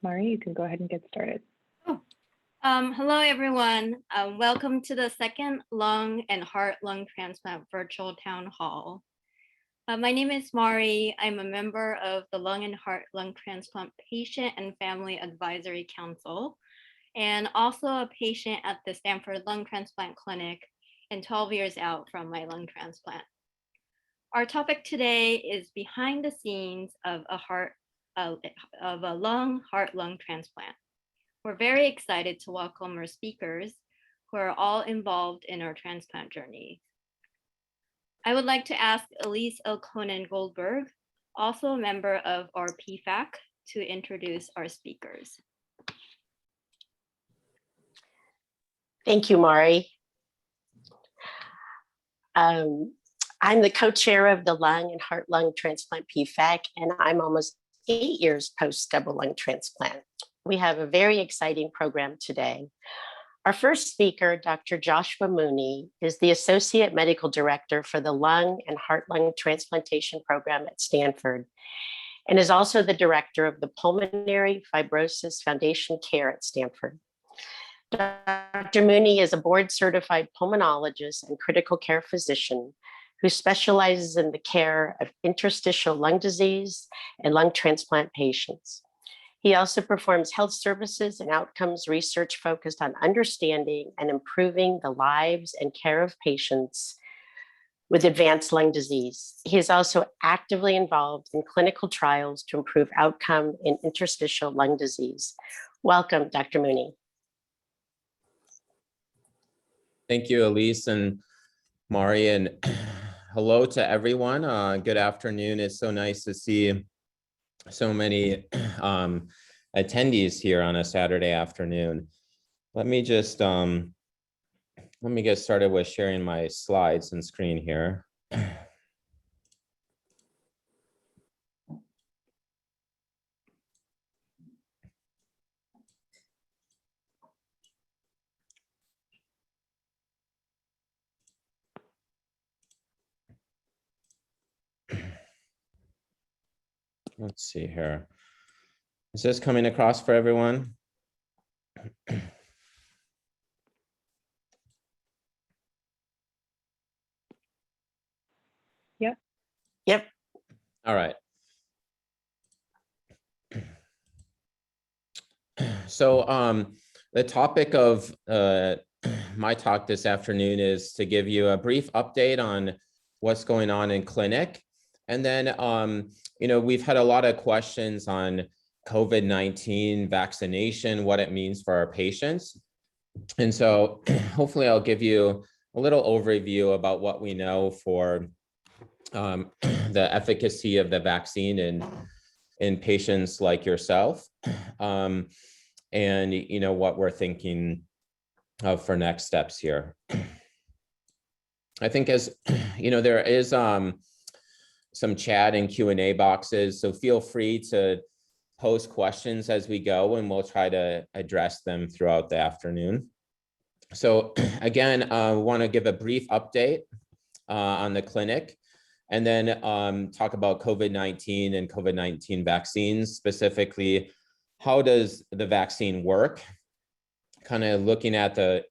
Mari, you can go ahead and get started. Hello, everyone. Welcome to the second lung and heart lung transplant virtual town hall. My name is Mari. I'm a member of the Lung and Heart Lung Transplant Patient and Family Advisory Council, and also a patient at the Stanford Lung Transplant Clinic and 12 years out from my lung transplant. Our topic today is behind the scenes of a lung heart lung transplant. We're very excited to welcome our speakers who are all involved in our transplant journey. I would like to ask Elyse Elconin-Goldberg, also a member of our PFAC, to introduce our speakers. Thank you, Mari. I'm the co-chair of the Lung and Heart Lung Transplant PFAC, and I'm almost 8 years post double lung transplant. We have a very exciting program today. Our first speaker, Dr. Joshua Mooney, is the Associate Medical Director for the Lung and Heart Lung Transplantation Program at Stanford, and is also the Director of the Pulmonary Fibrosis Foundation Care at Stanford. Dr. Mooney is a board-certified pulmonologist and critical care physician who specializes in the care of interstitial lung disease and lung transplant patients. He also performs health services and outcomes research focused on understanding and improving the lives and care of patients with advanced lung disease. He is also actively involved in clinical trials to improve outcome in interstitial lung disease. Welcome, Dr. Mooney. Thank you, Elyse and Mari, and hello to everyone. Good afternoon. It's so nice to see so many attendees here on a Saturday afternoon. Let me just let me get started with sharing my slides and screen here. Let's see here. Is this coming across for everyone? Yep. Yep. All right. So the topic of my talk this afternoon is to give you a brief update on what's going on in clinic. And then, you know, we've had a lot of questions on COVID-19 vaccination, what it means for our patients. And so hopefully I'll give you a little overview about what we know for the efficacy of the vaccine in patients like yourself, and, you know, what we're thinking of for next steps here. I think, as you know, there is some chat and Q&A boxes, so feel free to post questions as we go, and we'll try to address them throughout the afternoon. So again, I want to give a brief update on the clinic, and then talk about COVID-19 and COVID-19 vaccines. Specifically, how does the vaccine work? Kind of looking at the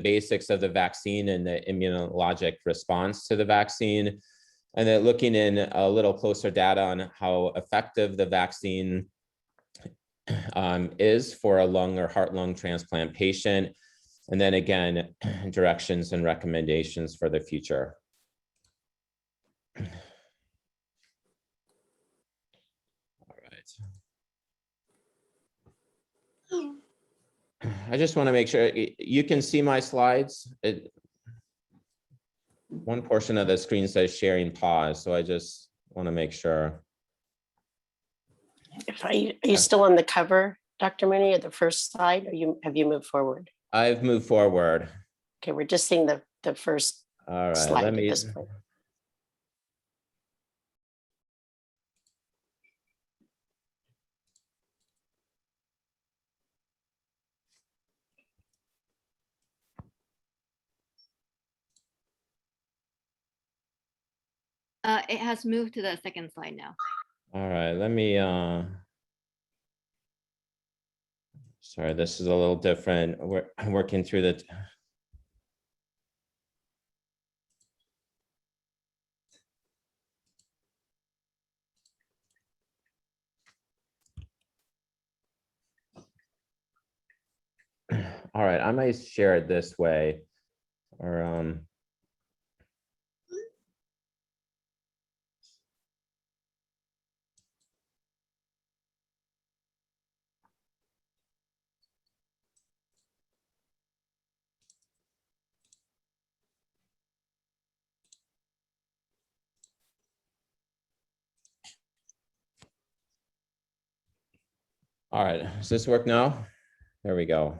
basics of the vaccine and the immunologic response to the vaccine, and then looking in a little closer data on how effective the vaccine is for a lung or heart-lung transplant patient. And then again, directions and recommendations for the future. All right. I just want to make sure you can see my slides. One portion of the screen says sharing pause, so I just want to make sure. Are you still on the cover, Dr. Mooney, at the first slide, or have you moved forward? I've moved forward. Okay, we're just seeing the first All right, slide at this point. It has moved to the second slide now. All right, let me, sorry, this is a little different. We're working through the, all right, I might share it this way, or, all right, does this work now? There we go.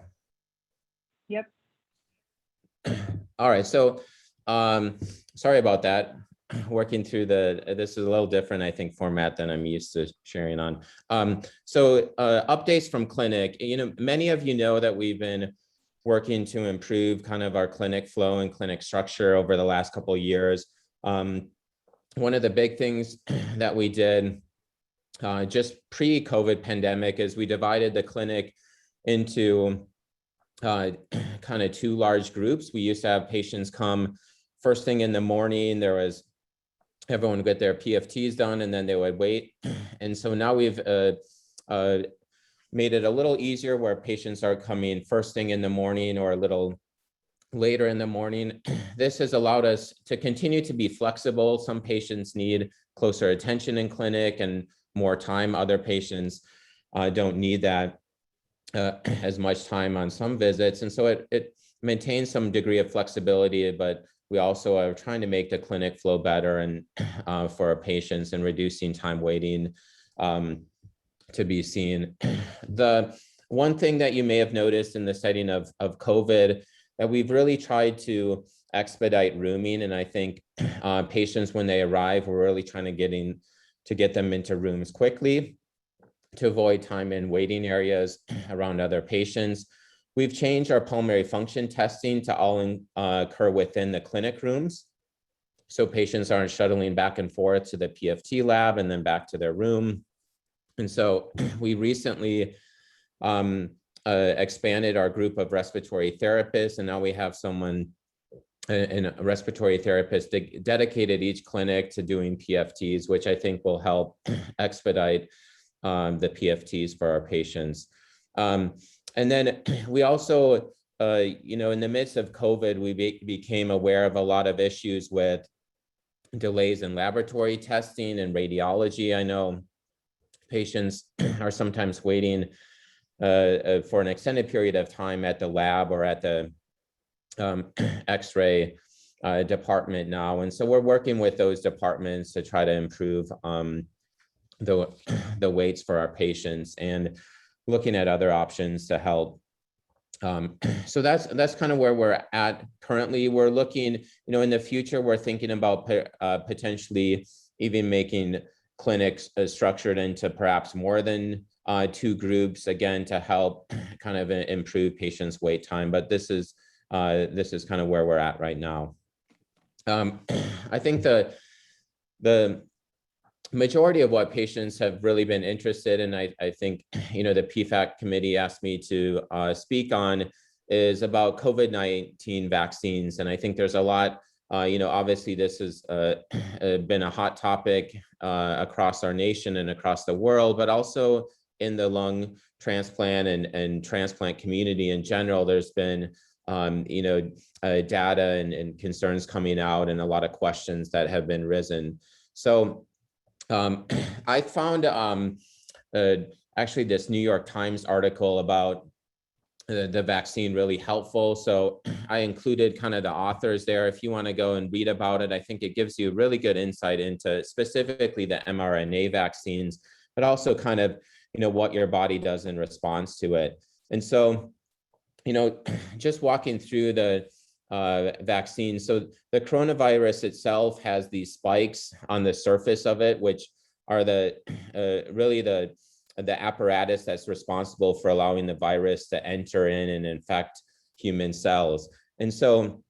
Yep. All right, so sorry about that. Working through this is a little different, I think, format than I'm used to sharing on. So updates from clinic. Many of you know that we've been working to improve kind of our clinic flow and clinic structure over the last couple of years. One of the big things that we did just pre-COVID pandemic is we divided the clinic into kind of two large groups. We used to have patients come first thing in the morning. There was everyone would get their PFTs done and then they would wait. And so now we've made it a little easier where patients are coming first thing in the morning or a little later in the morning. This has allowed us to continue to be flexible. Some patients need closer attention in clinic and more time. Other patients don't need that as much time on some visits. And so it maintains some degree of flexibility, but we also are trying to make the clinic flow better and for our patients and reducing time waiting to be seen. The one thing that you may have noticed in the setting of COVID, that we've really tried to expedite rooming. And I think patients, when they arrive, we're really trying to get them into rooms quickly to avoid time in waiting areas around other patients. We've changed our pulmonary function testing to all occur within the clinic rooms. So patients aren't shuttling back and forth to the PFT lab and then back to their room. And so we recently expanded our group of respiratory therapists, and now we have someone, a respiratory therapist dedicated each clinic to doing PFTs, which I think will help expedite the PFTs for our patients. And then we also, in the midst of COVID, we became aware of a lot of issues with delays in laboratory testing and radiology. I know patients are sometimes waiting for an extended period of time at the lab or at the X-ray department now. And so we're working with those departments to try to improve the waits for our patients and looking at other options to help. So that's kind of where we're at currently. We're looking, in the future, we're thinking about potentially even making clinics structured into perhaps more than two groups, again, to help kind of improve patients' wait time. But this is this is kind of where we're at right now. I think the majority of what patients have really been interested in, I think, the PFAC committee asked me to speak on, is about COVID-19 vaccines. And I think there's a lot, obviously this has been a hot topic across our nation and across the world, but also in the lung transplant and transplant community in general. There's been, data and concerns coming out and a lot of questions that have been risen. So I found actually this New York Times article about the vaccine really helpful. So I included kind of the authors there. If you want to go and read about it, I think it gives you really good insight into specifically the mRNA vaccines, but also kind of, what your body does in response to it. And so, just walking through the vaccine. So the coronavirus itself has these spikes on the surface of it, which are really the apparatus that's responsible for allowing the virus to enter in and infect human cells. And so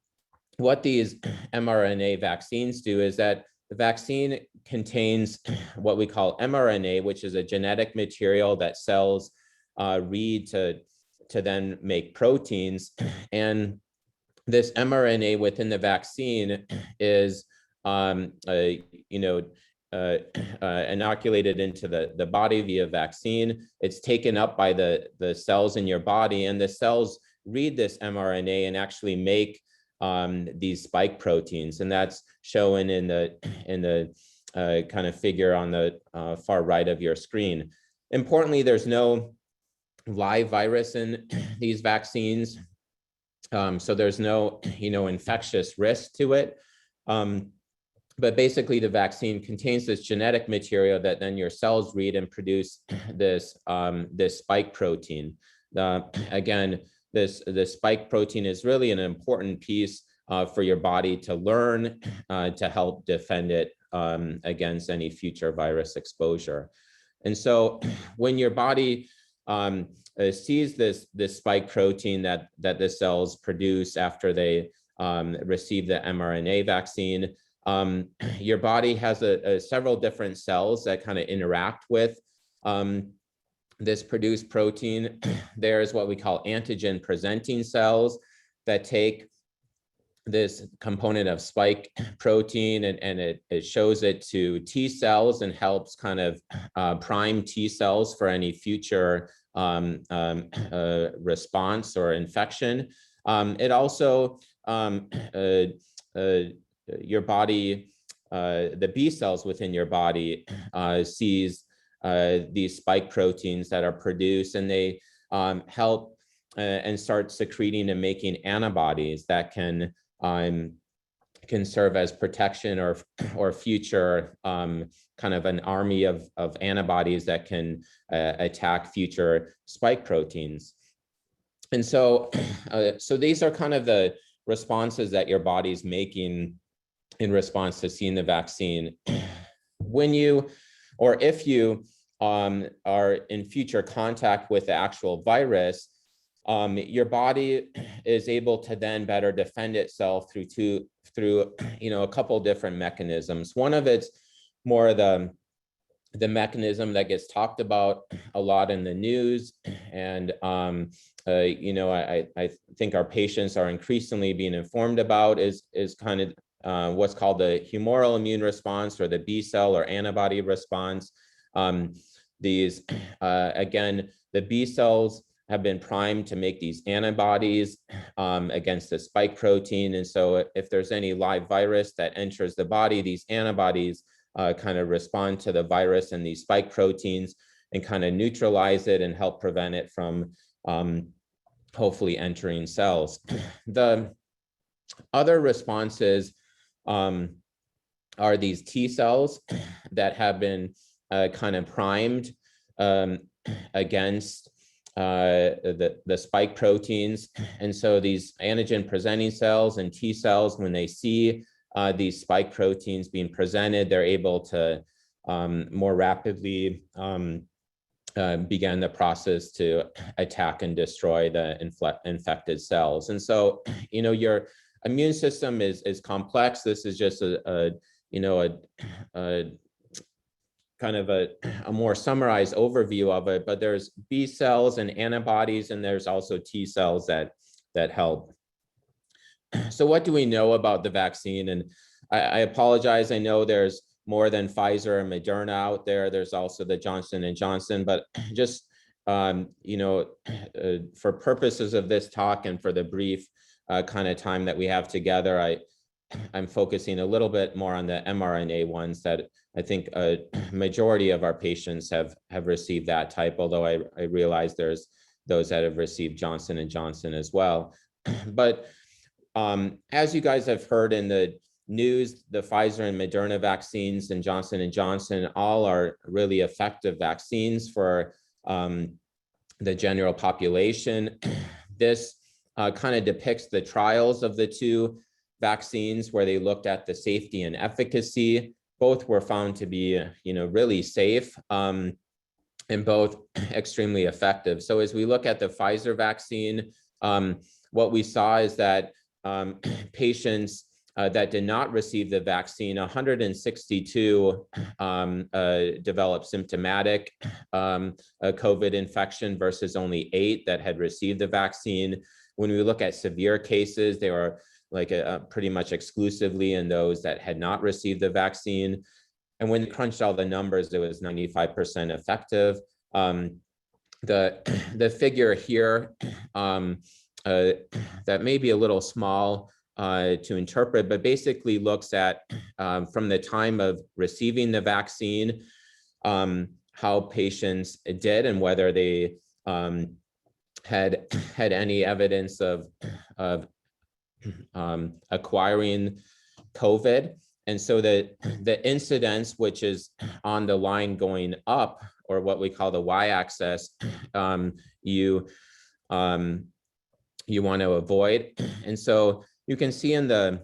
what these mRNA vaccines do is that the vaccine contains what we call mRNA, which is a genetic material that cells read to then make proteins. And this mRNA within the vaccine is, inoculated into the body via vaccine. It's taken up by the cells in your body, and the cells read this mRNA and actually make these spike proteins, and that's shown in the kind of figure on the far right of your screen. Importantly, there's no live virus in these vaccines. So there's no, infectious risk to it. But basically the vaccine contains this genetic material that then your cells read and produce this spike protein. Again, this spike protein is really an important piece for your body to learn to help defend it against any future virus exposure. And so when your body sees this spike protein that the cells produce after they receive the mRNA vaccine, your body has several different cells that kind of interact with this produced protein. There's what we call antigen presenting cells that take this component of spike protein and it shows it to T cells and helps kind of prime T cells for any future response or infection. It also, your body, the B cells within your body sees these spike proteins that are produced, and they help and start secreting and making antibodies that can serve as protection or future kind of an army of antibodies that can attack future spike proteins. And so, so these are kind of the responses that your body's making in response to seeing the vaccine. When you, or if you are in future contact with the actual virus, your body is able to then better defend itself through a couple different mechanisms. One of it's more the mechanism that gets talked about a lot in the news, and I think our patients are increasingly being informed about is kind of what's called the humoral immune response, or the B cell or antibody response. These again, the B cells have been primed to make these antibodies against the spike protein. And so if there's any live virus that enters the body, these antibodies kind of respond to the virus and these spike proteins and kind of neutralize it and help prevent it from hopefully entering cells. The other responses are these T cells that have been kind of primed against the spike proteins. And so these antigen presenting cells and T cells, when they see these spike proteins being presented, they're able to more rapidly began the process to attack and destroy the infected cells. And so, your immune system is complex. This is just a kind of a more summarized overview of it, but there's B cells and antibodies, and there's also T cells that help. So what do we know about the vaccine? And I apologize, I know there's more than Pfizer and Moderna out there. There's also the Johnson & Johnson, but just, for purposes of this talk and for the brief kind of time that we have together, I'm focusing a little bit more on the mRNA ones that I think a majority of our patients have received that type, although I realize there's those that have received Johnson & Johnson as well. But as you guys have heard in the news, the Pfizer and Moderna vaccines and Johnson & Johnson all are really effective vaccines for the general population. This kind of depicts the trials of the two vaccines where they looked at the safety and efficacy. Both were found to be, really safe and both extremely effective. So as we look at the Pfizer vaccine, what we saw is that patients that did not receive the vaccine, 162 developed symptomatic COVID infection versus only 8 that had received the vaccine. When we look at severe cases, they were pretty much exclusively in those that had not received the vaccine. And when we crunched all the numbers, it was 95% effective. The figure here that may be a little small to interpret, but basically looks at from the time of receiving the vaccine, how patients did and whether they had any evidence of acquiring COVID. And so the incidence, which is on the line going up, or what we call the y-axis, you want to avoid. And so you can see in the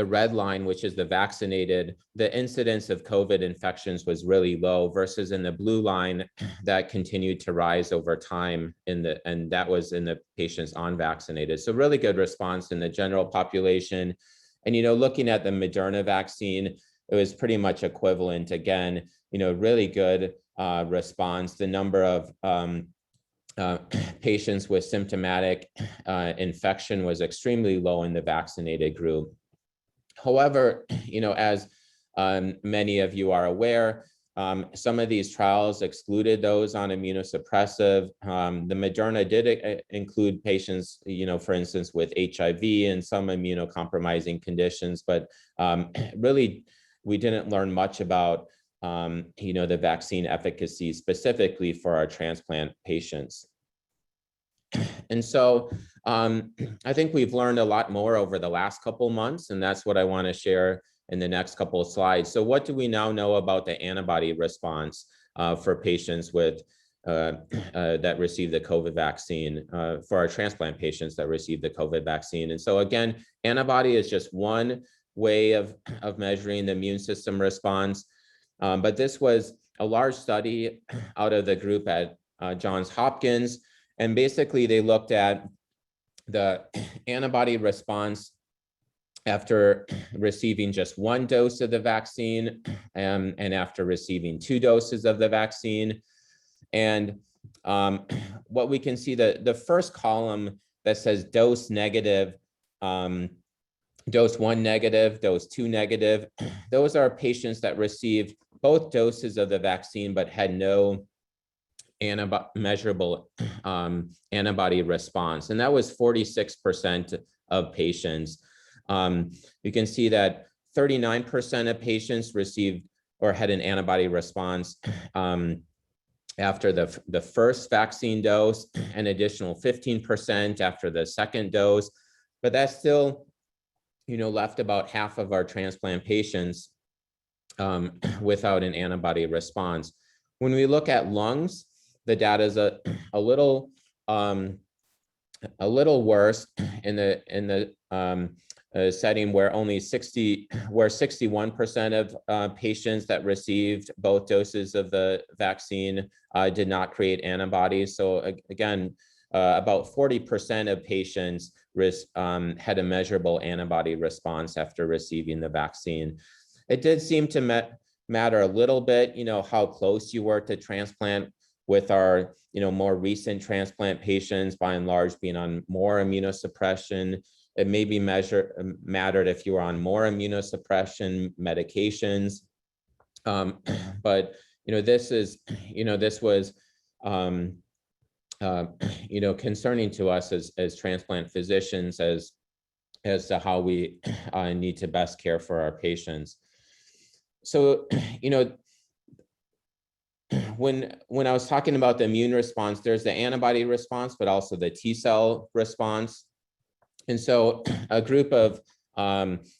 red line, which is the vaccinated, the incidence of COVID infections was really low, versus in the blue line that continued to rise over time and that was in the patients unvaccinated. So really good response in the general population. And, looking at the Moderna vaccine, it was pretty much equivalent. Again, really good response. The number of patients with symptomatic infection was extremely low in the vaccinated group. However, as many of you are aware, some of these trials excluded those on immunosuppressive. The Moderna did include patients, for instance, with HIV and some immunocompromising conditions, but really, we didn't learn much about the vaccine efficacy specifically for our transplant patients. And so I think we've learned a lot more over the last couple months, and that's what I want to share in the next couple of slides. So what do we now know about the antibody response for patients with that received the COVID vaccine, for our transplant patients that received the COVID vaccine? And so again, antibody is just one way of measuring the immune system response. But this was a large study out of the group at Johns Hopkins. And basically they looked at the antibody response after receiving just 1 dose of the vaccine and after receiving 2 doses of the vaccine. And what we can see, the first column that says dose negative, dose 1 negative, dose 2 negative, those are patients that received both doses of the vaccine but had no measurable antibody response. And that was 46% of patients. You can see that 39% of patients received or had an antibody response after the first vaccine dose, an additional 15% after the second dose. But that still, left about half of our transplant patients without an antibody response. When we look at lungs, the data is a little worse in the setting where only 61% of patients that received both doses of the vaccine did not create antibodies. So again, about 40% of patients had a measurable antibody response after receiving the vaccine. It did seem to matter a little bit, how close you were to transplant, with our, more recent transplant patients, by and large, being on more immunosuppression. It maybe mattered if you were on more immunosuppression medications. But, this was, concerning to us as transplant physicians as to how we need to best care for our patients. So, when I was talking about the immune response, there's the antibody response, but also the T cell response. And so a group of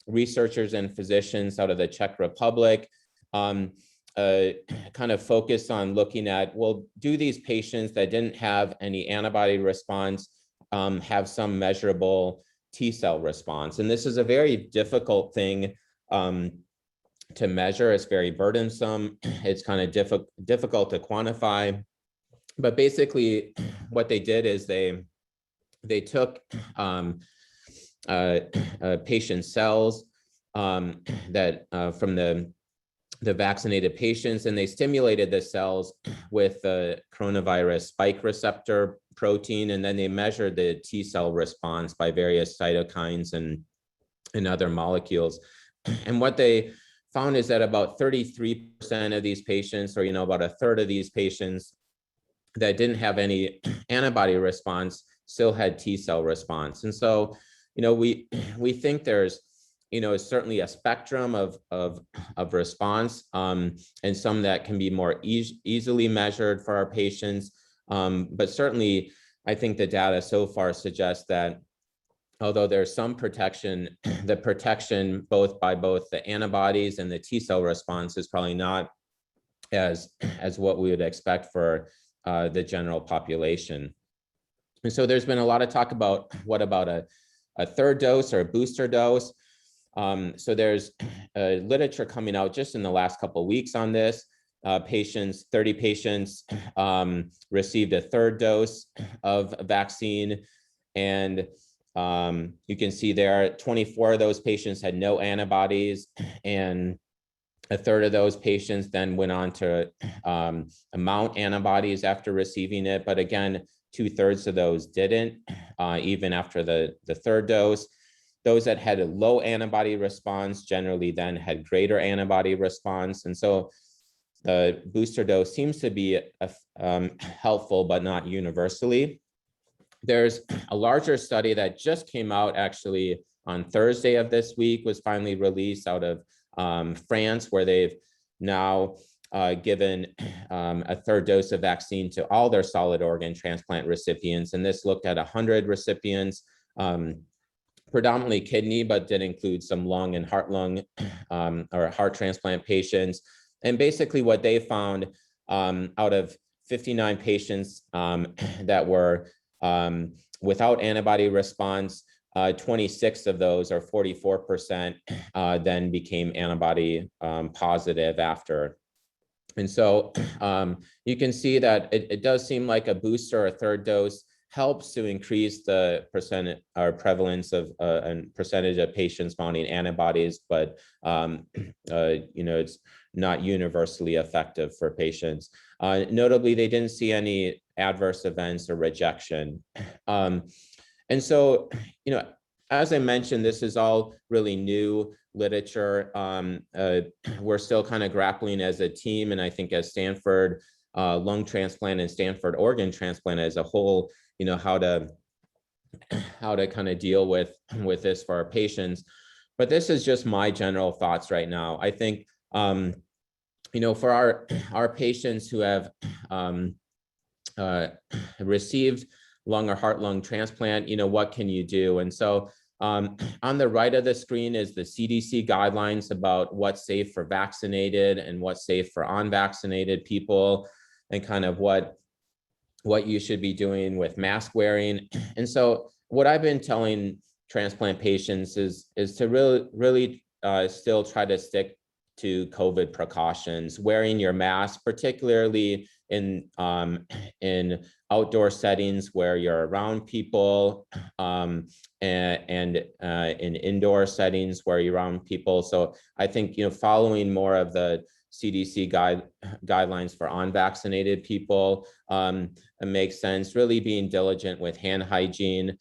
researchers and physicians out of the Czech Republic kind of focused on looking at, well, do these patients that didn't have any antibody response have some measurable T cell response? And this is a very difficult thing to measure. It's very burdensome. It's kind of difficult to quantify. But basically, what they did is they took patient cells that from the vaccinated patients, and they stimulated the cells with the coronavirus spike receptor protein, and then they measured the T cell response by various cytokines and other molecules. And what they found is that about 33% of these patients, or about a third of these patients that didn't have any antibody response, still had T cell response. And so, we think there's, certainly a spectrum of response, and some that can be more easily measured for our patients. But certainly, I think the data so far suggests that although there's some protection, the protection both the antibodies and the T cell response is probably not as what we would expect for the general population. And so there's been a lot of talk about what about a third dose or a booster dose. So there's literature coming out just in the last couple of weeks on this. 30 patients received a third dose of a vaccine, and you can see there 24 of those patients had no antibodies, and a third of those patients then went on to mount antibodies after receiving it. But again, 2/3 of those didn't, even after the third dose. Those that had a low antibody response generally then had greater antibody response. And so the booster dose seems to be helpful, but not universally. There's a larger study that just came out actually on Thursday of this week, was finally released out of France, where they've now given a third dose of vaccine to all their solid organ transplant recipients. And this looked at 100 recipients, predominantly kidney, but did include some lung and heart-lung or heart transplant patients. And basically what they found out of 59 patients that were without antibody response, 26 of those, or 44%, then became antibody positive after. And so you can see that it does seem like a booster or a third dose helps to increase the percentage or prevalence of and percentage of patients mounting antibodies, but it's not universally effective for patients. Notably, they didn't see any adverse events or rejection. And so, as I mentioned, this is all really new literature. We're still kind of grappling as a team, and I think as Stanford lung transplant and Stanford organ transplant as a whole, how to kind of deal with this for our patients. But this is just my general thoughts right now. I think, for our patients who have received lung or heart-lung transplant, what can you do? And so on the right of the screen is the CDC guidelines about what's safe for vaccinated and what's safe for unvaccinated people, and kind of what you should be doing with mask wearing. And so what I've been telling transplant patients is to really still try to stick to COVID precautions, wearing your mask, particularly in outdoor settings where you're around people, and in indoor settings where you're around people. So I think, following more of the CDC guidelines for unvaccinated people it makes sense. Really being diligent with hand hygiene.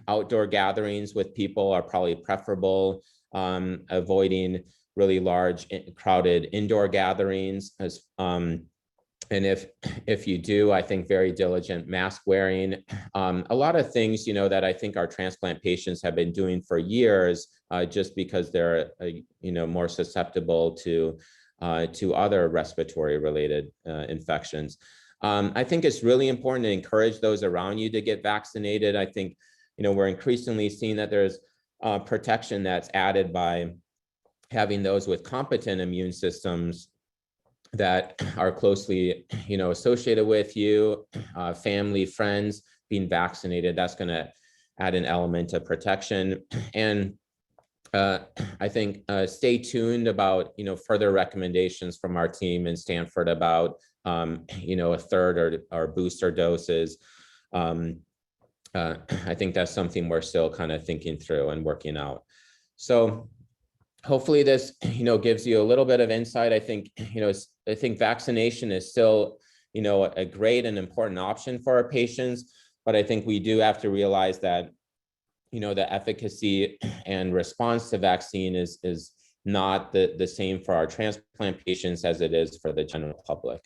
Outdoor gatherings with people are probably preferable. Avoiding really large crowded indoor gatherings, and if you do, I think very diligent mask wearing. A lot of things that I think our transplant patients have been doing for years, just because they're more susceptible to other respiratory related infections. I think it's really important to encourage those around you to get vaccinated. I think we're increasingly seeing that there's protection that's added by having those with competent immune systems that are closely, associated with you, family, friends being vaccinated. That's going to add an element of protection. And I think stay tuned about, further recommendations from our team in Stanford about, a third or booster doses. I think that's something we're still kind of thinking through and working out. So hopefully this, gives you a little bit of insight. I think, I think vaccination is still, a great and important option for our patients, but I think we do have to realize that, the efficacy and response to vaccine is not the same for our transplant patients as it is for the general public.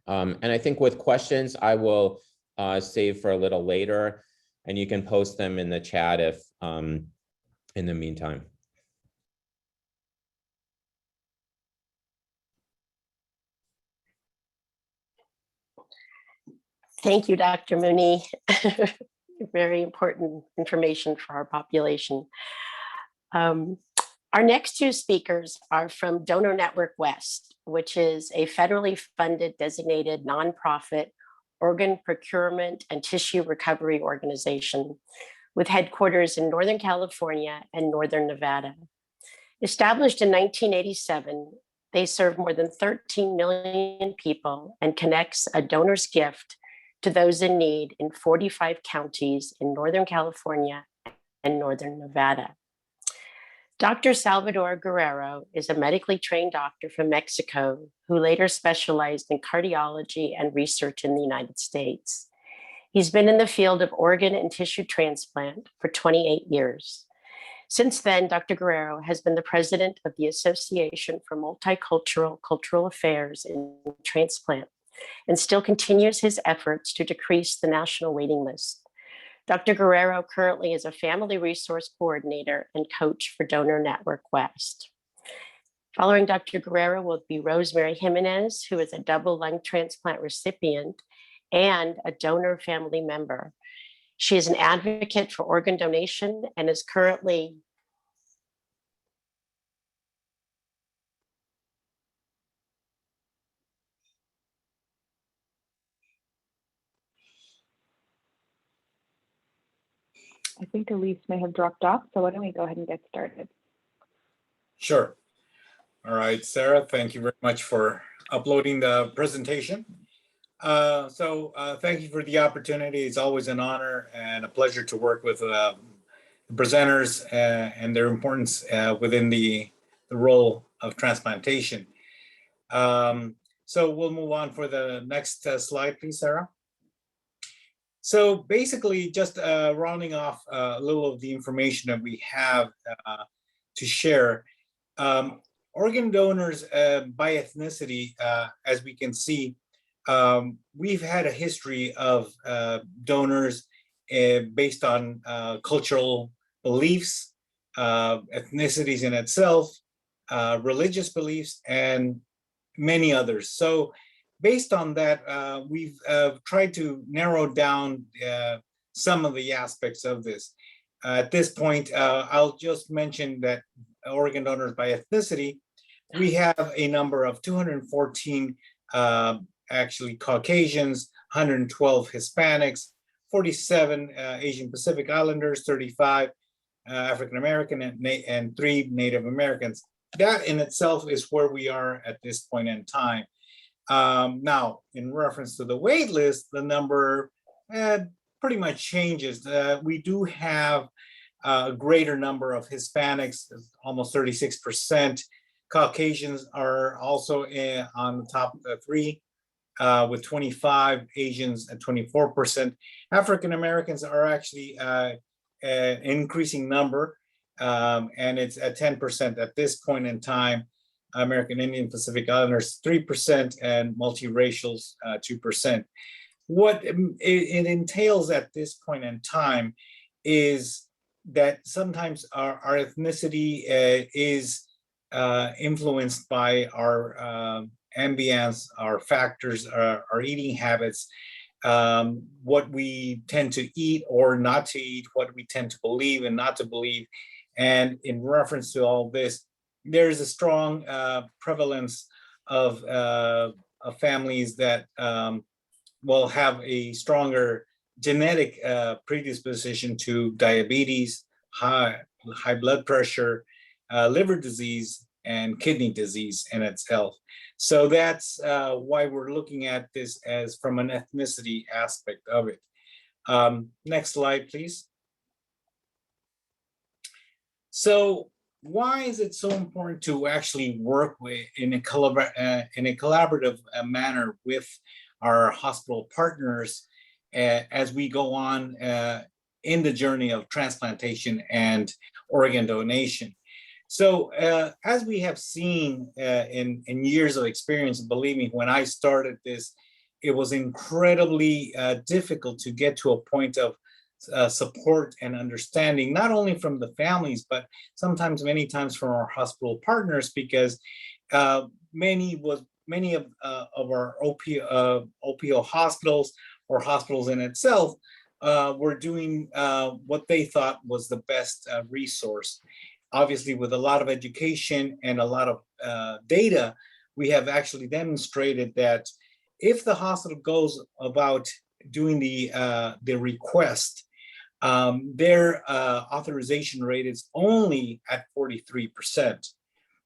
And I think with questions, I will save for a little later, and you can post them in the chat if in the meantime. Thank you, Dr. Mooney. Very important information for our population. Our next two speakers are from Donor Network West, which is a federally funded designated nonprofit organ procurement and tissue recovery organization with headquarters in Northern California and Northern Nevada. Established in 1987, they serve more than 13 million people and connects a donor's gift to those in need in 45 counties in Northern California and Northern Nevada. Dr. Salvador Guerrero is a medically trained doctor from Mexico who later specialized in cardiology and research in the United States. He's been in the field of organ and tissue transplant for 28 years. Since then, Dr. Guerrero has been the president of the Association for Multicultural Cultural Affairs in Transplant and still continues his efforts to decrease the national waiting list. Dr. Guerrero currently is a family resource coordinator and coach for Donor Network West. Following Dr. Guerrero will be Rosemary Jimenez, who is a double lung transplant recipient and a donor family member. She is an advocate for organ donation and is currently I think Elyse may have dropped off, so why don't we go ahead and get started? Sure. All right, Sarah, thank you very much for uploading the presentation. Thank you for the opportunity. It's always an honor and a pleasure to work with the presenters and their importance within the role of transplantation. So we'll move on for the next slide, please, Sarah. So basically, just rounding off a little of the information that we have to share. Organ donors by ethnicity, as we can see, we've had a history of donors based on cultural beliefs, ethnicities in itself, religious beliefs, and many others. So based on that, we've tried to narrow down some of the aspects of this. At this point, I'll just mention that organ donors by ethnicity, we have a number of 214 actually Caucasians, 112 Hispanics, 47 Asian Pacific Islanders, 35 African American, and 3 Native Americans. That in itself is where we are at this point in time. Now, in reference to the wait list, the number pretty much changes. We do have a greater number of Hispanics, almost 36%. Caucasians are also on the top 3 with 25, Asians at 24%. African Americans are actually an increasing number, and it's at 10% at this point in time. American Indian Pacific Islanders 3% and multiracials 2%. What it entails at this point in time is that sometimes our ethnicity is influenced by our ambience, our factors, our eating habits, what we tend to eat or not to eat, what we tend to believe and not to believe. And in reference to all this, there's a strong prevalence of families that will have a stronger genetic predisposition to diabetes, high blood pressure, liver disease, and kidney disease in itself. So that's why we're looking at this as from an ethnicity aspect of it. Next slide, please. So why is it so important to actually work with in a collaborative manner with our hospital partners as we go on in the journey of transplantation and organ donation? So as we have seen in years of experience, believe me, when I started this, it was incredibly difficult to get to a point of support and understanding, not only from the families, but many times from our hospital partners, because many of our OPO hospitals or hospitals in itself were doing what they thought was the best resource. Obviously, with a lot of education and a lot of data, we have actually demonstrated that if the hospital goes about doing the request, their authorization rate is only at 43%.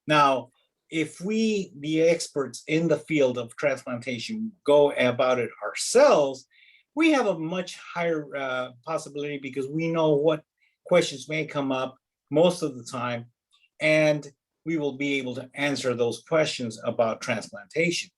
Now, if we, the experts in the field of transplantation, go about it ourselves, we have a much higher possibility because we know what questions may come up most of the time, and we will be able to answer those questions about transplantation.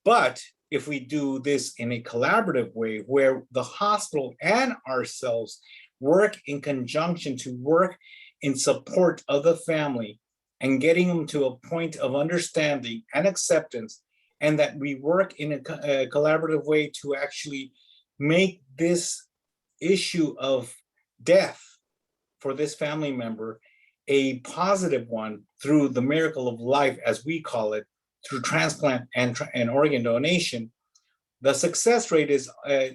But if we do this in a collaborative way where the hospital and ourselves work in conjunction to work in support of the family and getting them to a point of understanding and acceptance, and that we work in a collaborative way to actually make this issue of death for this family member a positive one through the miracle of life, as we call it, through transplant and organ donation, the success rate is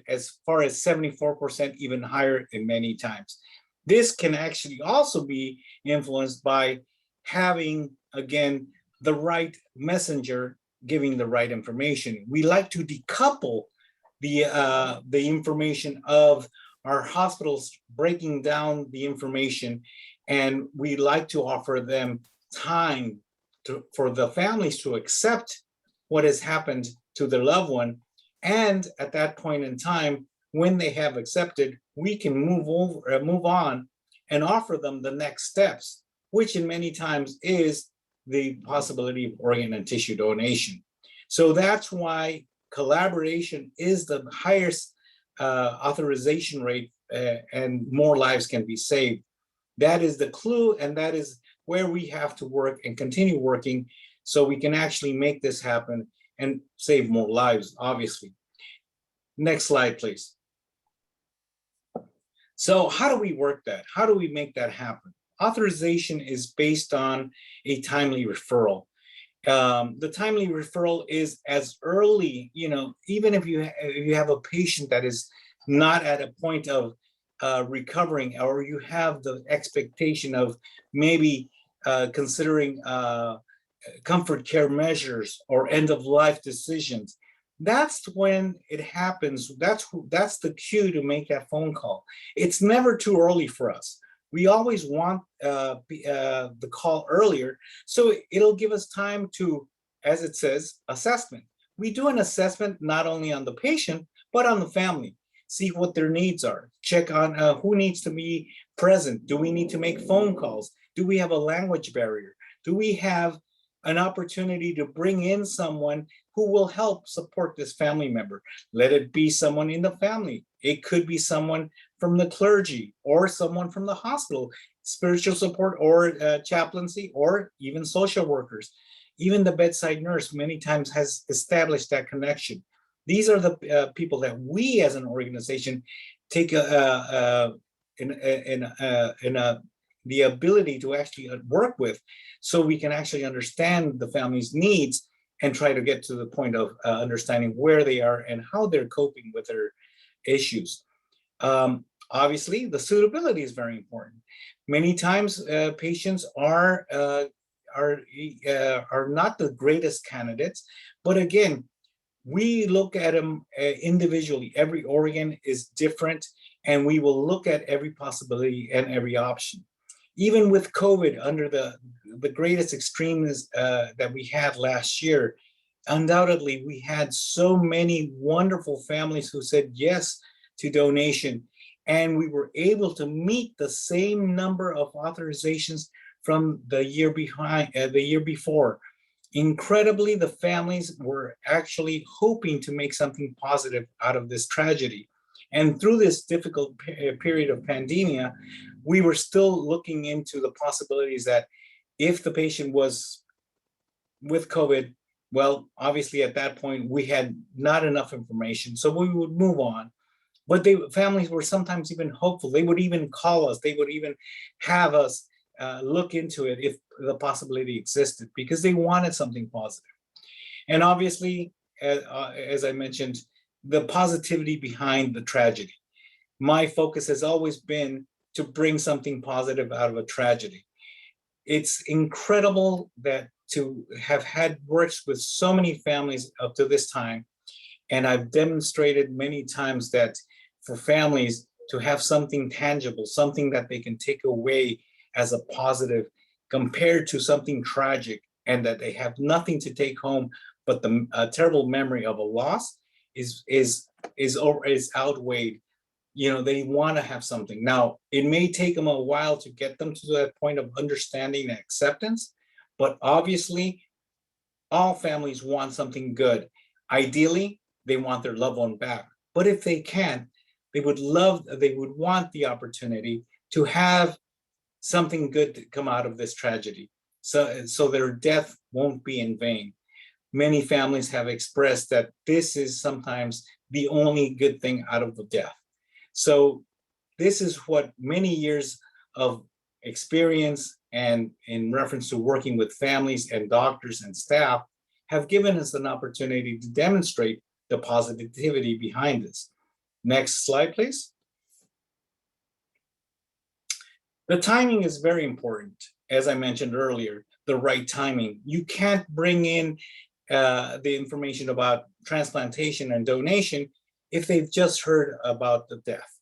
as far as 74%, even higher in many times. This can actually also be influenced by having, again, the right messenger giving the right information. We like to decouple the information of our hospitals breaking down the information, and we like to offer them time for the families to accept what has happened to their loved one. And at that point in time, when they have accepted, we can move on and offer them the next steps, which in many times is the possibility of organ and tissue donation. So that's why collaboration is the highest authorization rate, and more lives can be saved. That is the clue, and that is where we have to work and continue working so we can actually make this happen and save more lives, obviously. Next slide, please. So how do we work that? How do we make that happen? Authorization is based on a timely referral. The timely referral is as early, even if you have a patient that is not at a point of recovering, or you have the expectation of maybe considering comfort care measures or end of life decisions, That's when it happens. That's the cue to make that phone call. It's never too early for us. We always want the call earlier, so it'll give us time to, as it says, assessment. We do an assessment not only on the patient, but on the family. See what their needs are. Check on who needs to be present. Do we need to make phone calls? Do we have a language barrier? Do we have an opportunity to bring in someone who will help support this family member? Let it be someone in the family. It could be someone from the clergy or someone from the hospital, spiritual support or chaplaincy, or even social workers. Even the bedside nurse many times has established that connection. These are the people that we as an organization take the ability to actually work with, so we can actually understand the family's needs and try to get to the point of understanding where they are and how they're coping with their issues. Obviously, the suitability is very important. Many times, patients are not the greatest candidates, but again, we look at them individually. Every organ is different, and we will look at every possibility and every option. Even with COVID, under the greatest extremes that we had last year, undoubtedly we had so many wonderful families who said yes to donation, and we were able to meet the same number of authorizations from the year before. Incredibly, the families were actually hoping to make something positive out of this tragedy. And through this difficult period of pandemia, we were still looking into the possibilities that if the patient was with COVID, well, obviously at that point, we had not enough information, so we would move on. But families were sometimes even hopeful. They would even call us. They would even have us look into it if the possibility existed, because they wanted something positive. And obviously, as I mentioned, the positivity behind the tragedy. My focus has always been to bring something positive out of a tragedy. It's incredible that to have had works with so many families up to this time, and I've demonstrated many times that for families to have something tangible, something that they can take away as a positive compared to something tragic, and that they have nothing to take home but the terrible memory of a loss is outweighed. You know, they want to have something. Now, it may take them a while to get them to that point of understanding and acceptance, but obviously all families want something good. Ideally, they want their loved one back. But if they can't, they would want the opportunity to have something good to come out of this tragedy, so their death won't be in vain. Many families have expressed that this is sometimes the only good thing out of the death. So this is what many years of experience and in reference to working with families and doctors and staff have given us an opportunity to demonstrate the positivity behind this. Next slide, please. The timing is very important. As I mentioned earlier, the right timing. You can't bring in the information about transplantation and donation if they've just heard about the death.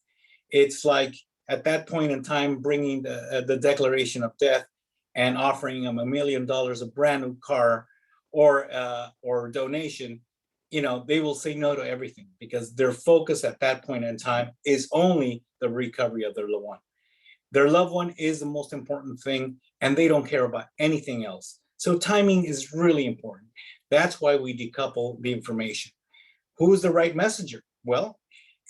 It's like at that point in time, bringing the declaration of death and offering them $1 million, a brand new car, or donation. You know, they will say no to everything because their focus at that point in time is only the recovery of their loved one. Their loved one is the most important thing, and they don't care about anything else. So timing is really important. That's why we decouple the information. Who's the right messenger? Well,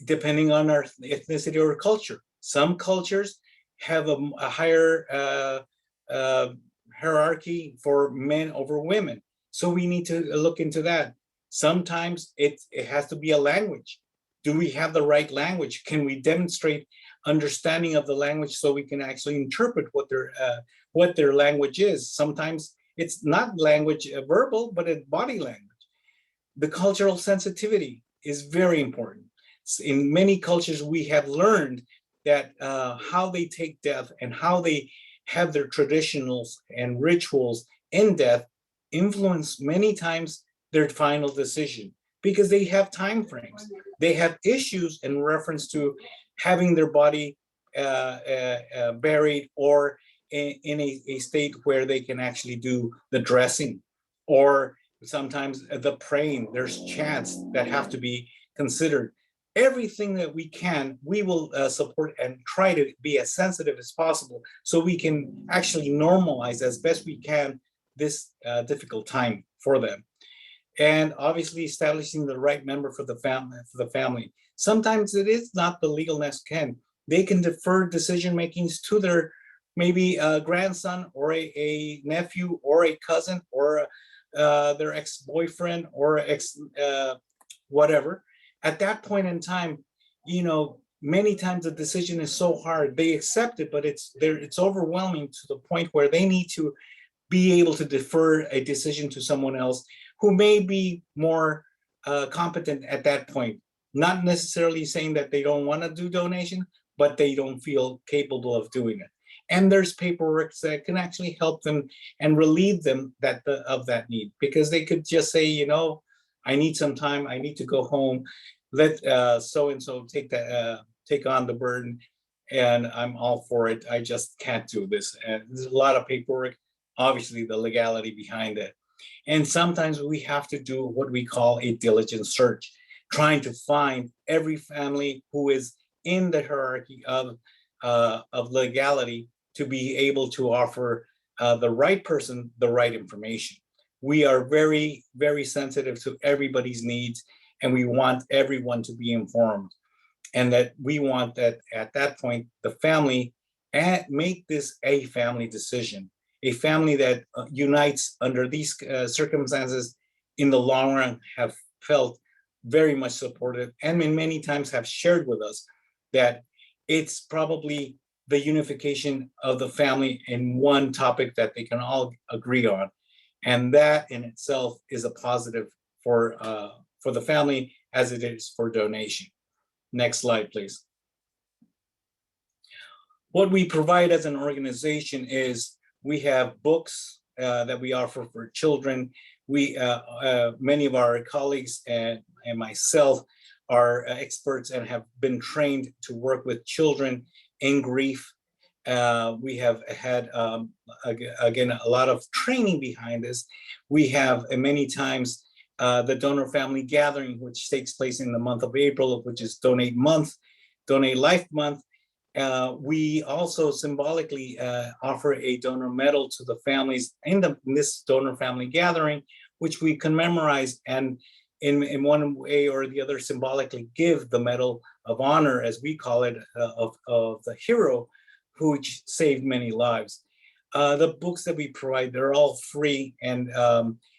depending on our ethnicity or culture. Some cultures have a higher hierarchy for men over women. So we need to look into that. Sometimes it has to be a language. Do we have the right language? Can we demonstrate understanding of the language so we can actually interpret what their language is? Sometimes it's not language verbal, but it's body language. The cultural sensitivity is very important. In many cultures, we have learned that how they take death and how they have their traditionals and rituals in death influence many times their final decision. because they have time frames. They have issues in reference to having their body buried, or in a state where they can actually do the dressing, or sometimes the praying. There's chants that have to be considered. Everything that we can, we will support and try to be as sensitive as possible, so we can actually normalize as best we can this difficult time for them. And obviously establishing the right member for the family. Sometimes it is not the legal next kin. They can defer decision makings to their maybe a grandson, or a nephew, or a cousin, or their ex-boyfriend, or ex whatever. At that point in time, you know, many times the decision is so hard, they accept it, but it's overwhelming to the point where they need to be able to defer a decision to someone else who may be more competent at that point. Not necessarily saying that they don't want to do donation, but they don't feel capable of doing it. And there's paperwork that can actually help them and relieve them of that need, because they could just say, you know, I need some time, I need to go home, let so-and-so take on the burden, and I'm all for it. I just can't do this. And there's a lot of paperwork, obviously the legality behind it. And sometimes we have to do what we call a diligent search, trying to find every family who is in the hierarchy of legality to be able to offer the right person the right information. We are very, very sensitive to everybody's needs, and we want everyone to be informed. And that we want that at that point, the family make this a family decision, a family that unites under these circumstances in the long run, have felt very much supported, and many times have shared with us that it's probably the unification of the family in one topic that they can all agree on. And that in itself is a positive for the family, as it is for donation. Next slide, please. What we provide as an organization is we have books that we offer for children. We many of our colleagues and myself are experts and have been trained to work with children in grief. We have had, again, a lot of training behind this. We have many times the donor family gathering, which takes place in the month of April, which is Donate Month, Donate Life Month. We also symbolically offer a donor medal to the families in this donor family gathering, which we commemorate and in one way or the other symbolically give the Medal of Honor, as we call it, of the hero who saved many lives. The books that we provide, they're all free, and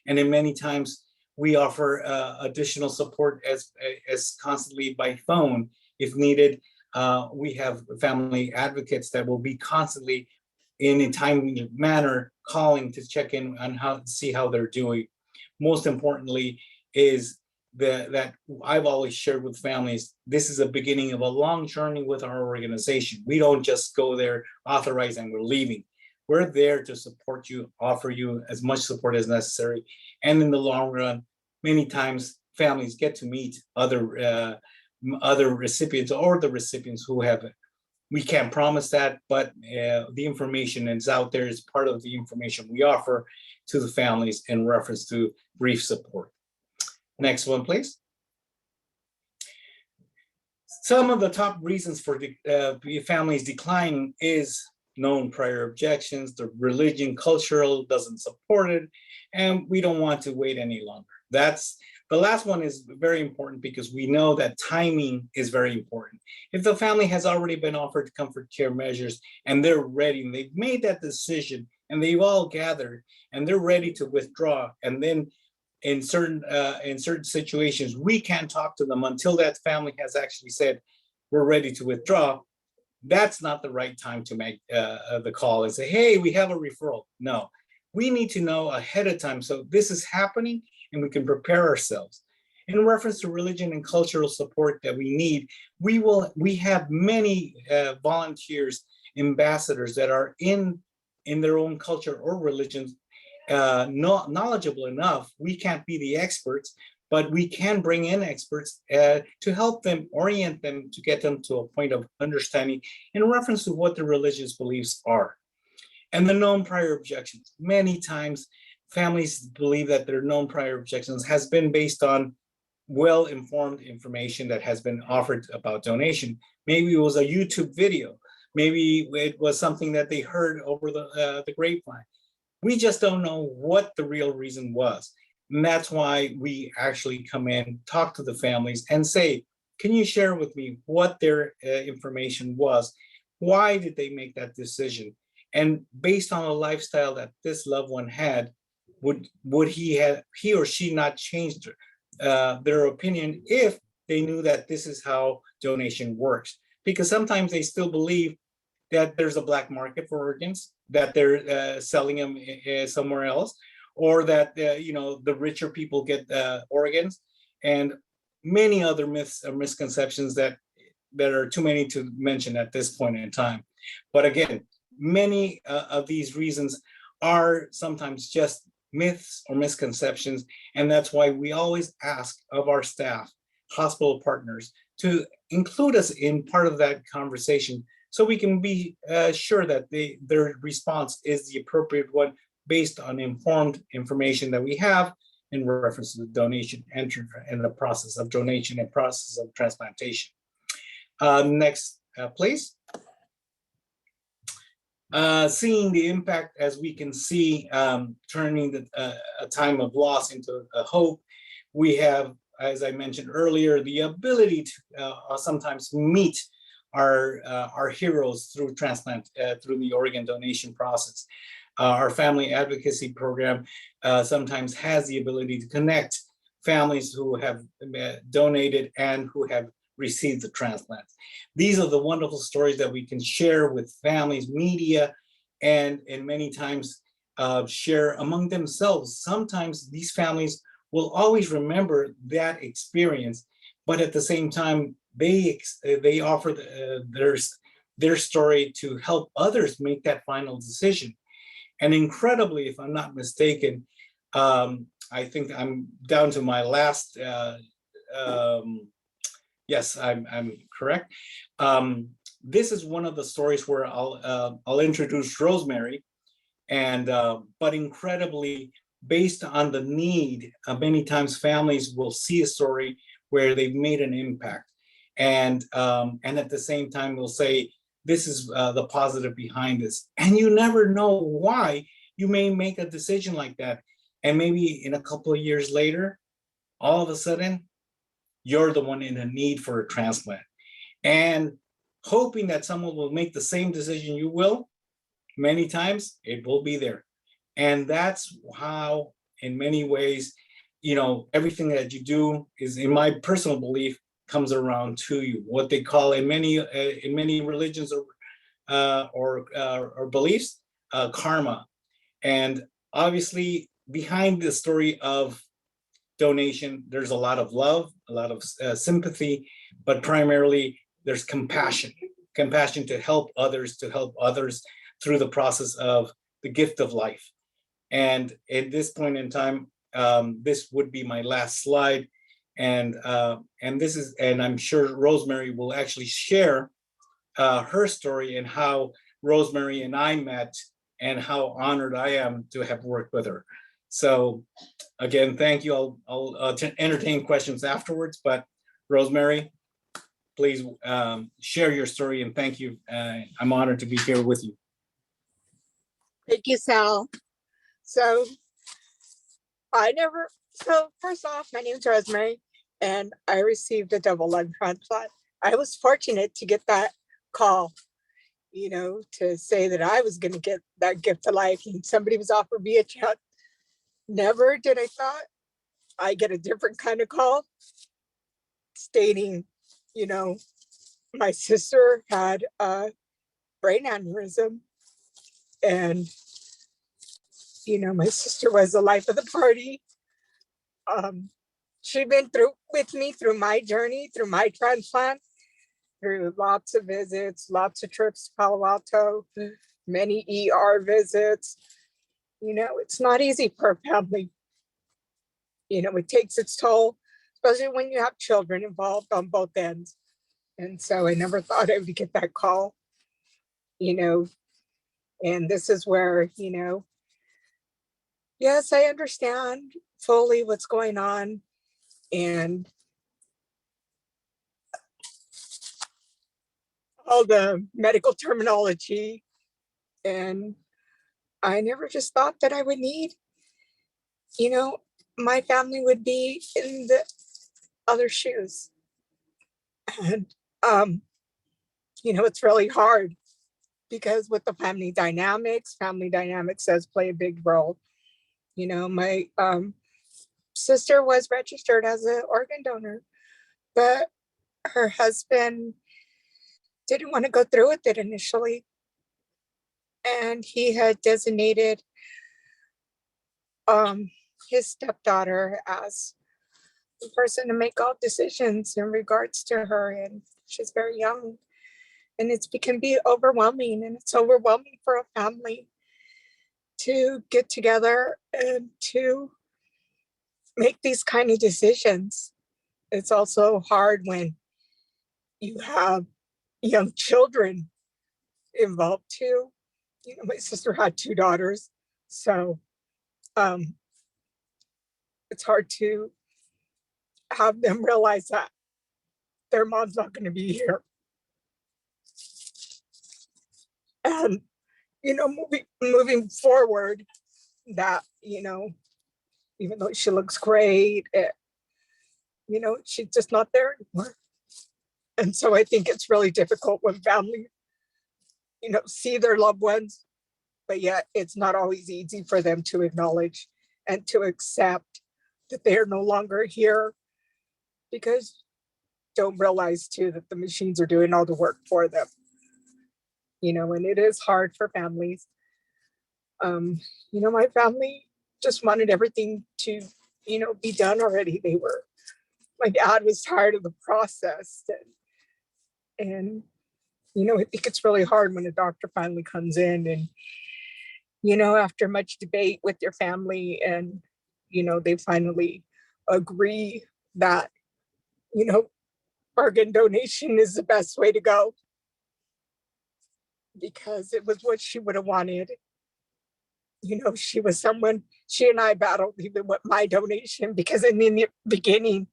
in many times we offer additional support as constantly by phone if needed. We have family advocates that will be constantly in a timely manner calling to check in on see how they're doing. Most importantly is that I've always shared with families, this is a beginning of a long journey with our organization. We don't just go there, authorize, and we're leaving. We're there to support you, offer you as much support as necessary. And in the long run, many times families get to meet other recipients, or the recipients who have it. We can't promise that, but the information is out there, is part of the information we offer to the families in reference to grief support. Next one, please. Some of the top reasons for the families declining is known prior objections, the religion, cultural doesn't support it, and we don't want to wait any longer. That's the last one is very important, because we know that timing is very important. If the family has already been offered comfort care measures and they're ready, and they've made that decision, and they've all gathered, and they're ready to withdraw, and then in certain situations, we can't talk to them until that family has actually said, we're ready to withdraw. That's not the right time to make the call and say, hey, we have a referral. No, we need to know ahead of time. So this is happening, and we can prepare ourselves. In reference to religion and cultural support that we need, we have many volunteers, ambassadors that are in their own culture or religions, not knowledgeable enough. We can't be the experts, but we can bring in experts to help them, orient them, to get them to a point of understanding in reference to what their religious beliefs are. And the known prior objections. Many times families believe that their known prior objections has been based on well-informed information that has been offered about donation. Maybe it was a YouTube video. Maybe it was something that they heard over the grapevine. We just don't know what the real reason was. And that's why we actually come in, talk to the families and say, can you share with me what their information was? Why did they make that decision? And based on a lifestyle that this loved one had, would he or she not change their opinion if they knew that this is how donation works? Because sometimes they still believe that there's a black market for organs, that they're selling them somewhere else, or that the richer people get organs, and many other myths or misconceptions that are too many to mention at this point in time. But again, many of these reasons are sometimes just myths or misconceptions, and that's why we always ask of our staff, hospital partners, to include us in part of that conversation so we can be sure that their response is the appropriate one based on informed information that we have in reference to the donation and the process of donation and process of transplantation. Next, please. Seeing the impact, as we can see, turning a time of loss into a hope. We have, as I mentioned earlier, the ability to sometimes meet our heroes through transplant, through the organ donation process. Our family advocacy program sometimes has the ability to connect families who have donated and who have received the transplant. These are the wonderful stories that we can share with families, media, and many times share among themselves. Sometimes these families will always remember that experience, but at the same time, they offer their story to help others make that final decision. And incredibly, if I'm not mistaken, I think I'm down to my last, yes, I'm correct. This is one of the stories where I'll introduce Rosemary, and but incredibly, based on the need, many times families will see a story where they've made an impact, and at the same time will say, this is the positive behind this. And you never know why you may make a decision like that. And maybe in a couple of years later, all of a sudden, you're the one in a need for a transplant. And hoping that someone will make the same decision you will, many times it will be there. And that's how, in many ways, everything that you do is, in my personal belief, comes around to you. What they call in many religions or beliefs, karma. And obviously, behind the story of donation, there's a lot of love, a lot of sympathy, but primarily there's compassion to help others through the process of the gift of life. And at this point in time, this would be my last slide. And I'm sure Rosemary will actually share her story and how Rosemary and I met and how honored I am to have worked with her. So again, thank you. I'll entertain questions afterwards, but Rosemary, please share your story, and thank you. I'm honored to be here with you. Thank you, Sal. So first off, my name is Rosemary, and I received a double lung transplant. I was fortunate to get that call, to say that I was going to get that gift of life, and somebody was offering me a chance. Never did I thought I get a different kind of call stating, my sister had a brain aneurysm, and my sister was the life of the party. She'd been with me through my journey, through my transplant, through lots of visits, lots of trips to Palo Alto, many ER visits. It's not easy for a family. It takes its toll especially when you have children involved on both ends. And so I never thought I would get that call, you know, and this is where, you know, yes, I understand fully what's going on. And all the medical terminology. And I never just thought that I would need, you know, my family would be in the other shoes. And, you know, it's really hard because with the family dynamics does play a big role. You know, my sister was registered as an organ donor, but her husband didn't want to go through with it initially. And he had designated his stepdaughter as the person to make all decisions in regards to her. And she's very young. And can be overwhelming. And it's overwhelming for a family to get together and to make these kind of decisions. It's also hard when you have young children involved too. You know, my sister had 2 daughters, so it's hard to have them realize that their mom's not going to be here. And, you know, moving forward, that, you know, even though she looks great, you know, she's just not there anymore. And so I think it's really difficult when families, you know, see their loved ones, but yet it's not always easy for them to acknowledge and to accept that they're no longer here, because don't realize too that the machines are doing all the work for them. You know, and it is hard for families. You know, my family just wanted everything to, you know, be done already. My dad was tired of the process. And you know, I think it's really hard when a doctor finally comes in and, you know, after much debate with your family and, you know, they finally agree that, you know, organ donation is the best way to go, because it was what she would have wanted. You know, she and I battled even with my donation, because in the beginning,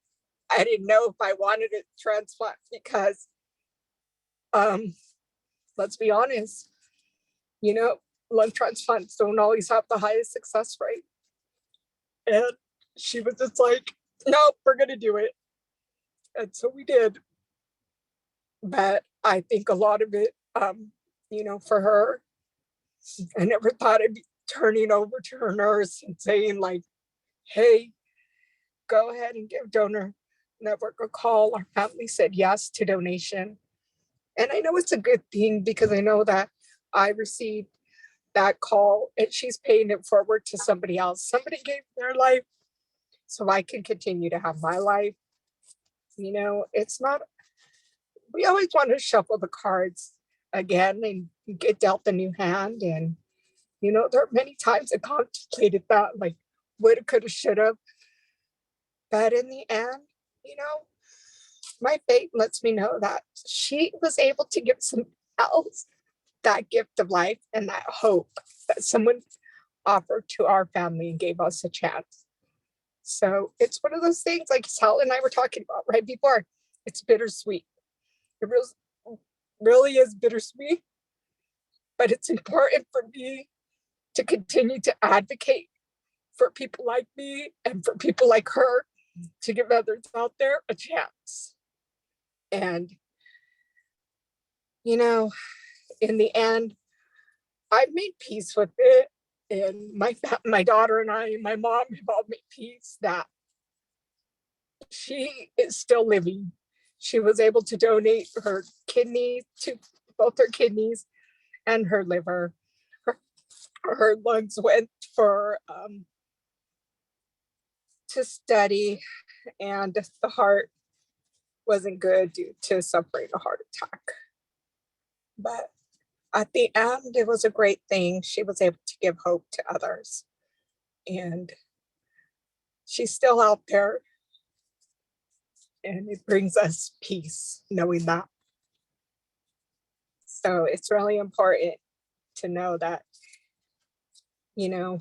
I didn't know if I wanted a transplant because, let's be honest, you know, lung transplants don't always have the highest success rate. And she was just like, nope, we're going to do it. And so we did. But I think a lot of it, you know, for her, I never thought I'd be turning over to her nurse and saying like, hey, go ahead and give donor network a call. Our family said yes to donation. And I know it's a good thing, because I know that I received that call and she's paying it forward to somebody else. Somebody gave their life so I can continue to have my life. You know, it's not, we always want to shuffle the cards again and get dealt a new hand. And, you know, there are many times I contemplated that, like, woulda, coulda, shoulda. But in the end, you know, my fate lets me know that she was able to give someone else that gift of life and that hope that someone offered to our family and gave us a chance. So it's one of those things, like Sal and I were talking about right before. It's bittersweet. It really is bittersweet, but it's important for me to continue to advocate for people like me and for people like her, to give others out there a chance. And, you know, in the end, I've made peace with it. And my daughter and I, my mom have all made peace that she is still living. She was able to donate her kidney, to both her kidneys and her liver. Her lungs went for to study, and the heart wasn't good due to suffering a heart attack. But at the end, it was a great thing. She was able to give hope to others. And she's still out there. And it brings us peace knowing that. So it's really important to know that, you know,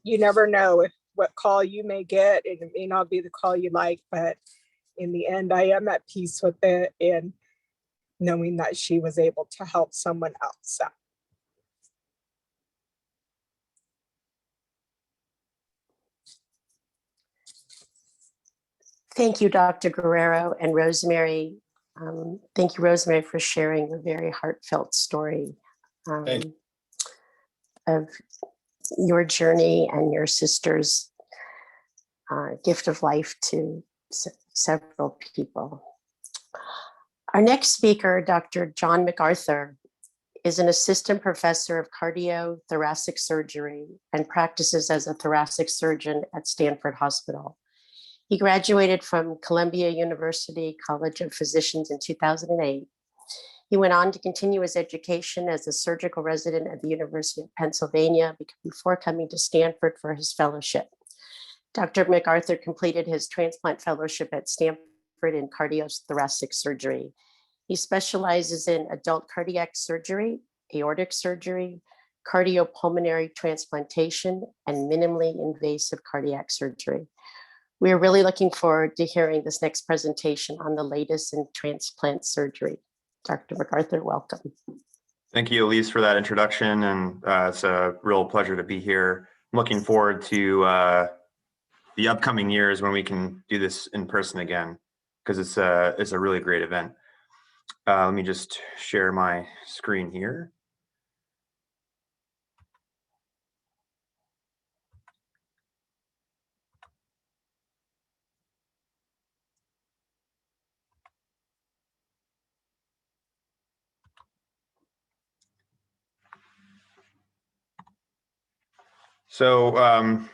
you never know what call you may get. It may not be the call you like, but in the end, I am at peace with it and knowing that she was able to help someone else out. Thank you, Dr. Guerrero and Rosemary. Thank you, Rosemary, for sharing a very heartfelt story of your journey and your sister's gift of life to several people. Our next speaker, Dr. John Mcarthur, is an assistant professor of cardiothoracic surgery and practices as a thoracic surgeon at Stanford Hospital. He graduated from Columbia University College of Physicians in 2008. He went on to continue his education as a surgical resident at the University of Pennsylvania before coming to Stanford for his fellowship. Dr. Mcarthur completed his transplant fellowship at Stanford in cardiothoracic surgery. He specializes in adult cardiac surgery, aortic surgery, cardiopulmonary transplantation, and minimally invasive cardiac surgery. We are really looking forward to hearing this next presentation on the latest in transplant surgery. Dr. Mcarthur, welcome. Thank you, Elyse, for that introduction, and it's a real pleasure to be here. I'm looking forward to the upcoming years when we can do this in person again, because it's a really great event. Let me just share my screen here. So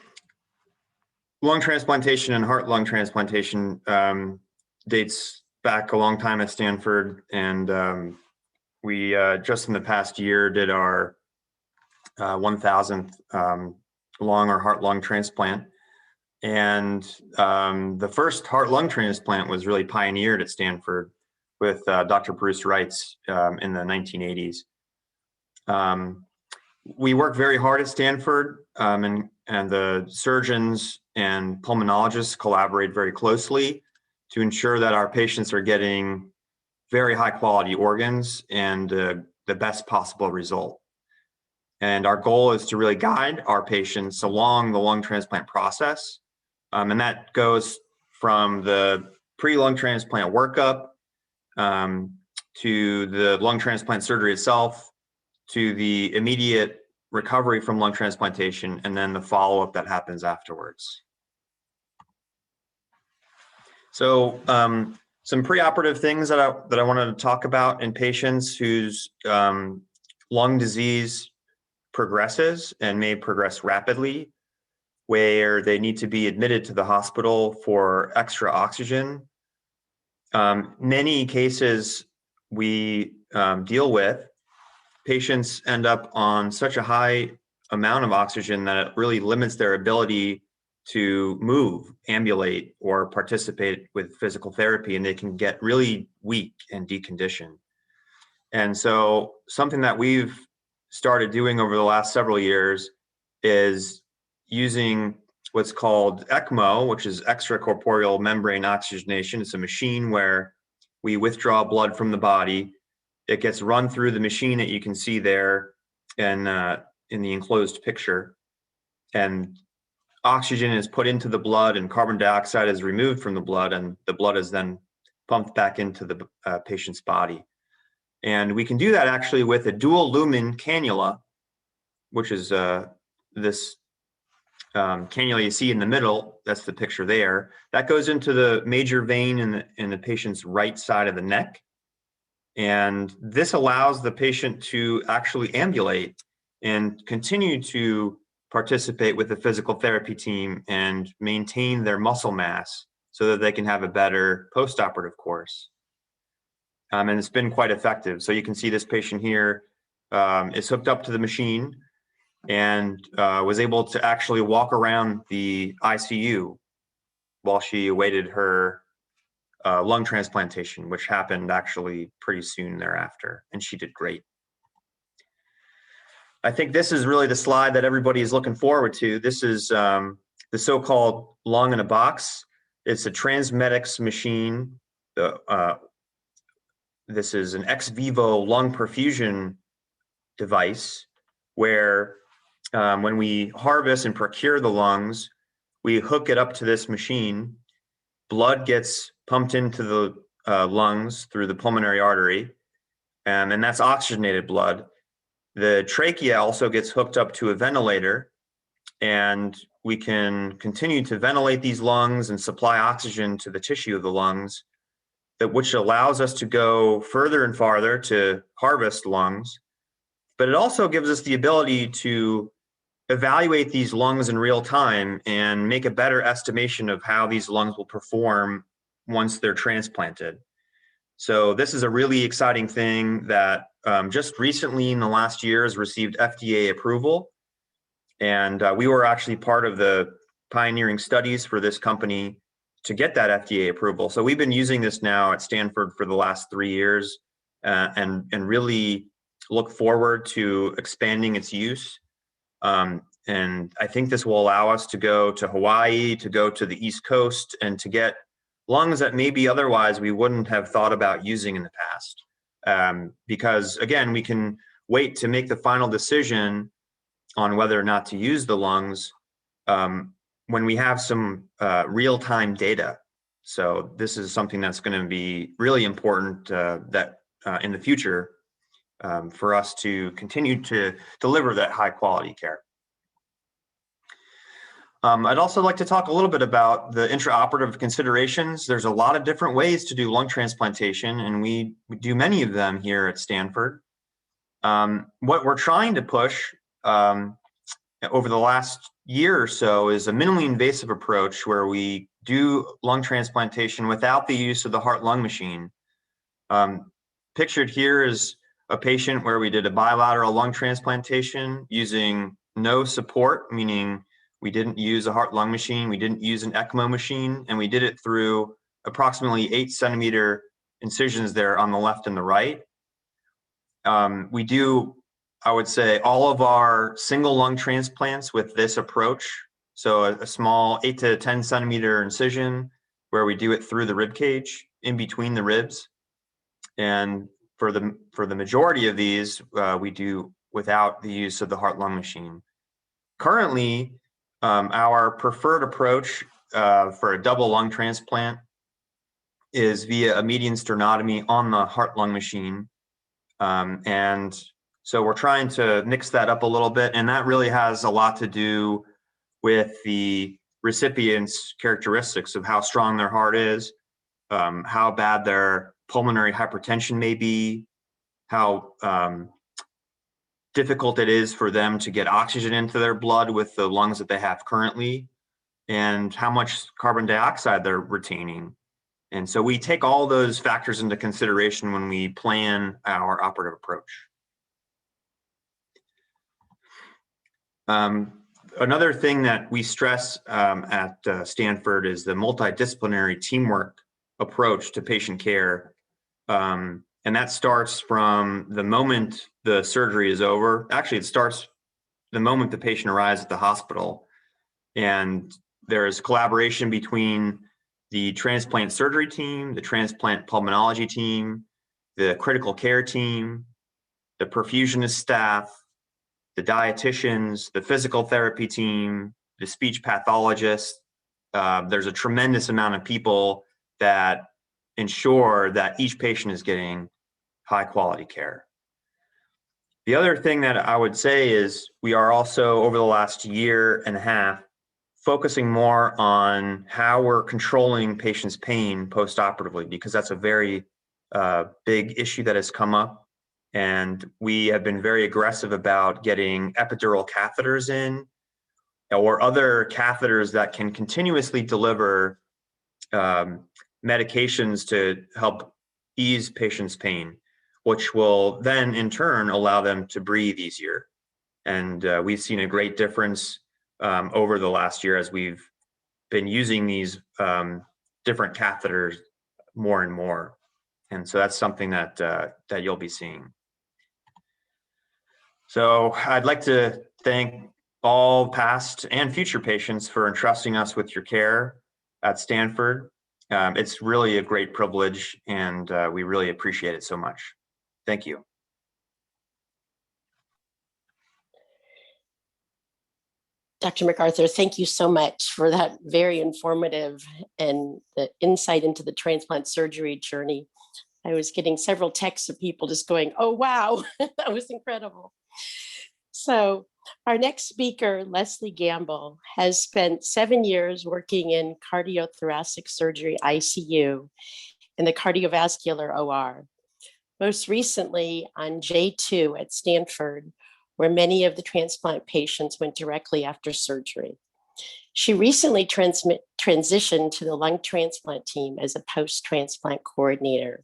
lung transplantation and heart-lung transplantation dates back a long time at Stanford, and we just in the past year did our 1,000th lung or heart-lung transplant. And the first heart-lung transplant was really pioneered at Stanford with Dr. Bruce Wrights in the 1980s. We work very hard at Stanford, and the surgeons and pulmonologists collaborate very closely to ensure that our patients are getting very high quality organs and the best possible result. And our goal is to really guide our patients along the lung transplant process. And that goes from the pre-lung transplant workup to the lung transplant surgery itself, to the immediate recovery from lung transplantation, and then the follow-up that happens afterwards. So some preoperative things that I wanted to talk about in patients whose lung disease progresses and may progress rapidly, where they need to be admitted to the hospital for extra oxygen. Many cases we deal with, patients end up on such a high amount of oxygen that it really limits their ability to move, ambulate, or participate with physical therapy, and they can get really weak and deconditioned. And so something that we've started doing over the last several years is using what's called Ecmo, which is extracorporeal membrane oxygenation. It's a machine where we withdraw blood from the body. It gets run through the machine that you can see there in the enclosed picture. And oxygen is put into the blood and carbon dioxide is removed from the blood, and the blood is then pumped back into the patient's body. And we can do that actually with a dual lumen cannula, which is this cannula you see in the middle. That's the picture there. That goes into the major vein in the patient's right side of the neck. And this allows the patient to actually ambulate and continue to participate with the physical therapy team and maintain their muscle mass so that they can have a better post-operative course. And it's been quite effective. So you can see this patient here is hooked up to the machine and was able to actually walk around the ICU while she awaited her lung transplantation, which happened actually pretty soon thereafter, and she did great. I think this is really the slide that everybody is looking forward to. This is the so-called lung in a box. It's a TransMedics machine. This is an ex vivo lung perfusion device where when we harvest and procure the lungs, we hook it up to this machine. Blood gets pumped into the lungs through the pulmonary artery, and that's oxygenated blood. The trachea also gets hooked up to a ventilator, and we can continue to ventilate these lungs and supply oxygen to the tissue of the lungs, which allows us to go further and farther to harvest lungs. But it also gives us the ability to evaluate these lungs in real time and make a better estimation of how these lungs will perform once they're transplanted. So this is a really exciting thing that just recently in the last year has received FDA approval. And we were actually part of the pioneering studies for this company to get that FDA approval. So we've been using this now at Stanford for the last 3 years and really look forward to expanding its use. And I think this will allow us to go to Hawaii, to go to the East Coast, and to get lungs that maybe otherwise we wouldn't have thought about using in the past. Because again, we can wait to make the final decision on whether or not to use the lungs when we have some real-time data. So this is something that's going to be really important that in the future for us to continue to deliver that high-quality care. I'd also like to talk a little bit about the intraoperative considerations. There's a lot of different ways to do lung transplantation, and we do many of them here at Stanford. What we're trying to push over the last year or so is a minimally invasive approach where we do lung transplantation without the use of the heart-lung machine. Pictured here is a patient where we did a bilateral lung transplantation using no support, meaning we didn't use a heart-lung machine, we didn't use an Ecmo machine, and we did it through approximately 8-centimeter incisions there on the left and the right. We do, I would say, all of our single lung transplants with this approach. So a small 8 to 10 centimeter incision where we do it through the rib cage in between the ribs. And for the majority of these, we do without the use of the heart-lung machine. Currently, our preferred approach for a double lung transplant is via a median sternotomy on the heart-lung machine. And so we're trying to mix that up a little bit, and that really has a lot to do with the recipient's characteristics of how strong their heart is, how bad their pulmonary hypertension may be, how difficult it is for them to get oxygen into their blood with the lungs that they have currently, and how much carbon dioxide they're retaining. And so we take all those factors into consideration when we plan our operative approach. Another thing that we stress at Stanford is the multidisciplinary teamwork approach to patient care. And that starts from the moment the surgery is over. Actually, it starts the moment the patient arrives at the hospital. And there's collaboration between the transplant surgery team, the transplant pulmonology team, the critical care team, the perfusionist staff, the dietitians, the physical therapy team, the speech pathologist. There's a tremendous amount of people that ensure that each patient is getting high quality care. The other thing that I would say is we are also, over the last year and a half, focusing more on how we're controlling patients' pain post-operatively, because that's a very big issue that has come up. And we have been very aggressive about getting epidural catheters in, or other catheters that can continuously deliver medications to help ease patients' pain, which will then in turn allow them to breathe easier. And we've seen a great difference over the last year as we've been using these different catheters more and more. And so that's something that that you'll be seeing. So I'd like to thank all past and future patients for entrusting us with your care at Stanford. It's really a great privilege, and we really appreciate it so much. Thank you. Dr. Mcarthur, thank you so much for that very informative and the insight into the transplant surgery journey. I was getting several texts of people just going, oh, wow, that was incredible. So our next speaker, Leslie Gamble, has spent 7 years working in cardiothoracic surgery ICU in the cardiovascular OR. Most recently on J2 at Stanford, where many of the transplant patients went directly after surgery. She recently transitioned to the lung transplant team as a post-transplant coordinator.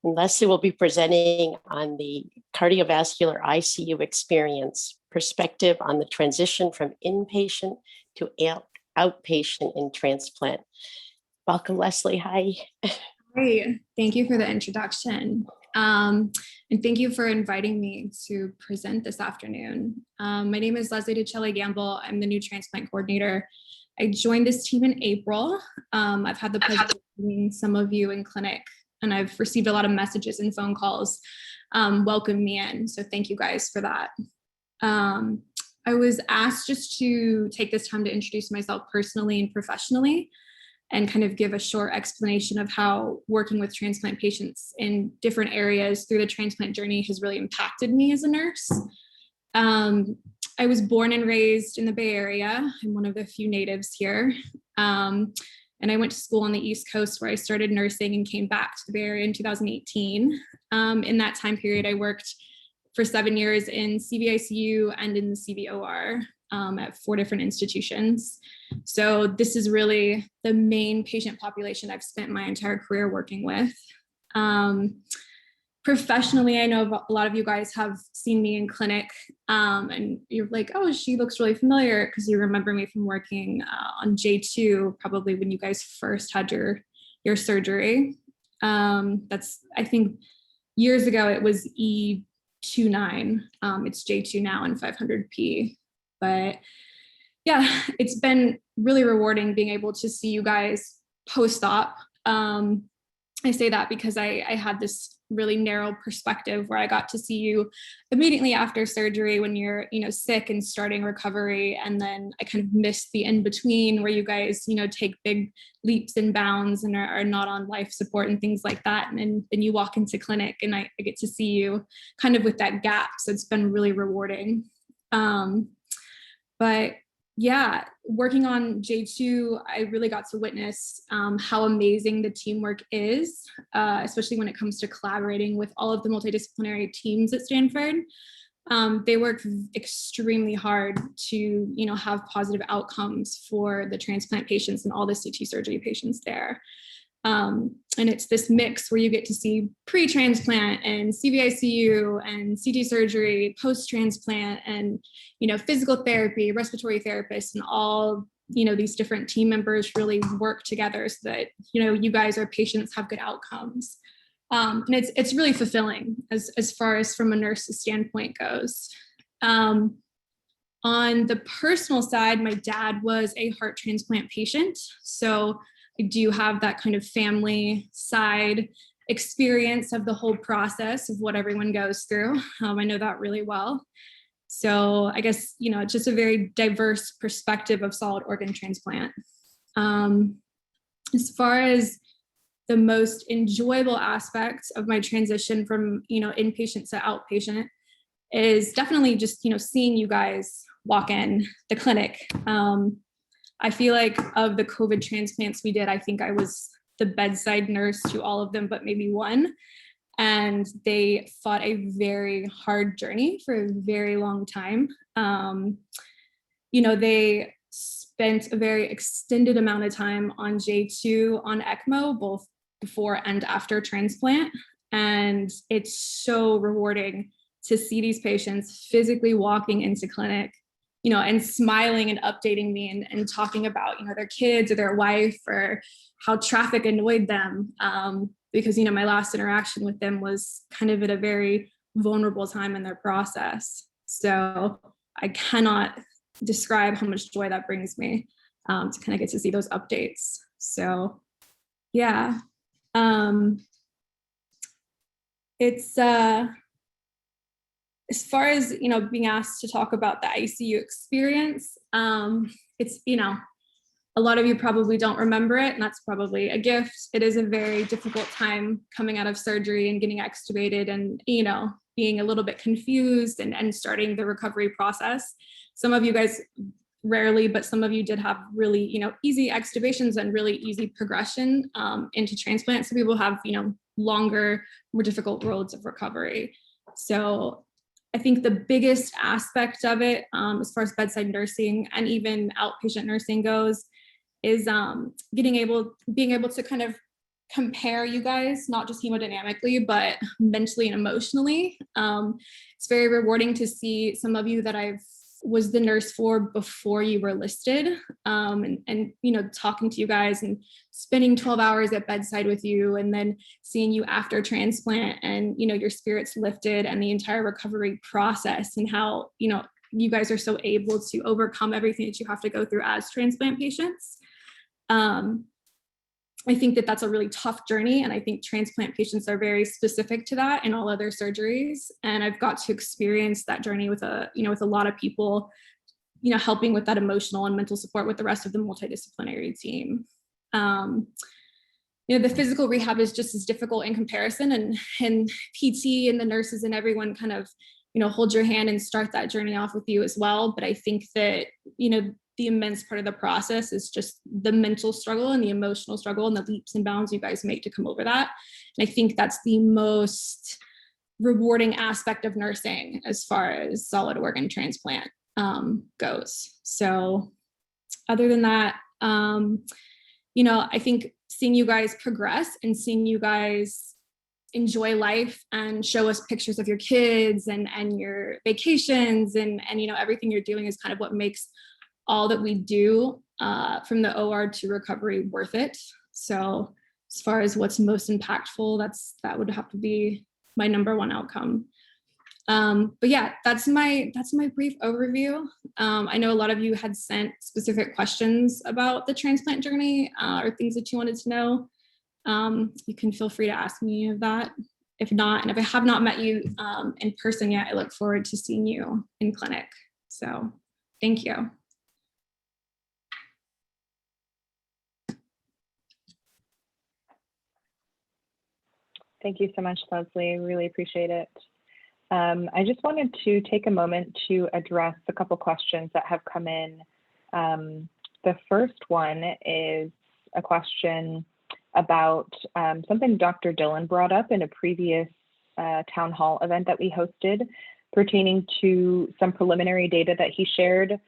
And Leslie will be presenting on the cardiovascular ICU experience, perspective on the transition from inpatient to outpatient in transplant. Welcome, Leslie. Hi. Great. Thank you for the introduction. And thank you for inviting me to present this afternoon. My name is Leslie DeCelli Gamble. I'm the new transplant coordinator. I joined this team in April. I've had the pleasure of meeting some of you in clinic, and I've received a lot of messages and phone calls welcome me in. So thank you guys for that. I was asked just to take this time to introduce myself personally and professionally, and kind of give a short explanation of how working with transplant patients in different areas through the transplant journey has really impacted me as a nurse. I was born and raised in the Bay Area. I'm one of the few natives here. And I went to school on the East Coast where I started nursing and came back to the Bay Area in 2018. In that time period, I worked for 7 years in CVICU and in the CVOR. At 4 different institutions. So this is really the main patient population I've spent my entire career working with. Professionally, I know a lot of you guys have seen me in clinic and you're like, oh, she looks really familiar because you remember me from working on J2, probably when you guys first had your surgery. That's, I think years ago, it was E29. It's J2 now and 500P. But yeah, it's been really rewarding being able to see you guys post-op. I say that because I had this really narrow perspective where I got to see you immediately after surgery when you're, sick and starting recovery. And then I kind of missed the in-between where you guys, take big leaps and bounds and are not on life support and things like that. And then you walk into clinic and I get to see you kind of with that gap. So it's been really rewarding. But yeah, working on J2, I really got to witness how amazing the teamwork is, especially when it comes to collaborating with all of the multidisciplinary teams at Stanford. They work extremely hard to, have positive outcomes for the transplant patients and all the CT surgery patients there. And it's this mix where you get to see pre-transplant and CVICU and CT surgery, post-transplant and, physical therapy, respiratory therapists, and all, these different team members really work together so that, you guys, our patients, have good outcomes. And it's really fulfilling as far as from a nurse's standpoint goes. On the personal side, my dad was a heart transplant patient. So I do have that kind of family side experience of the whole process of what everyone goes through. I know that really well. So I guess, it's just a very diverse perspective of solid organ transplant. As far as the most enjoyable aspects of my transition from, inpatient to outpatient is definitely just, seeing you guys walk in the clinic. I feel like of the COVID transplants we did, I think I was the bedside nurse to all of them, but maybe one. And they fought a very hard journey for a very long time. They spent a very extended amount of time on J2 on Ecmo, both before and after transplant. And it's so rewarding to see these patients physically walking into clinic and smiling and updating me and talking about, their kids or their wife or how traffic annoyed them. Because, my last interaction with them was kind of at a very vulnerable time in their process. So I cannot describe how much joy that brings me to kind of get to see those updates. So yeah, it's as far as being asked to talk about the ICU experience, it's a lot of you probably don't remember it, and that's probably a gift. It is a very difficult time coming out of surgery and getting extubated and being a little bit confused and starting the recovery process. Some of you guys rarely, but some of you did have really easy extubations and really easy progression into transplant. Some people have longer, more difficult roads of recovery. So I think the biggest aspect of it, as far as bedside nursing and even outpatient nursing goes, is being able to kind of compare you guys, not just hemodynamically, but mentally and emotionally. It's very rewarding to see some of you that I was the nurse for before you were listed, and talking to you guys and spending 12 hours at bedside with you, and then seeing you after transplant and your spirits lifted and the entire recovery process, and how you guys are so able to overcome everything that you have to go through as transplant patients. I think that that's a really tough journey, and I think transplant patients are very specific to that in all other surgeries. And I've got to experience that journey with a lot of people, helping with that emotional and mental support with the rest of the multidisciplinary team. The physical rehab is just as difficult in comparison, and PT and the nurses and everyone kind of, hold your hand and start that journey off with you as well. But I think that, the immense part of the process is just the mental struggle and the emotional struggle and the leaps and bounds you guys make to come over that. And I think that's the most rewarding aspect of nursing as far as solid organ transplant goes. So other than that, I think seeing you guys progress and seeing you guys enjoy life and show us pictures of your kids and your vacations and everything you're doing is kind of what makes all that we do from the OR to recovery worth it. So as far as what's most impactful, that would have to be my number one outcome. But yeah, that's my brief overview. I know a lot of you had sent specific questions about the transplant journey or things that you wanted to know. You can feel free to ask me of that. If not, and if I have not met you in person yet, I look forward to seeing you in clinic. So thank you. Thank you so much, Leslie. Really appreciate it. I just wanted to take a moment to address a couple questions that have come in. The first one is a question about something Dr. Dillon brought up in a previous town hall event that we hosted pertaining to some preliminary data that he shared,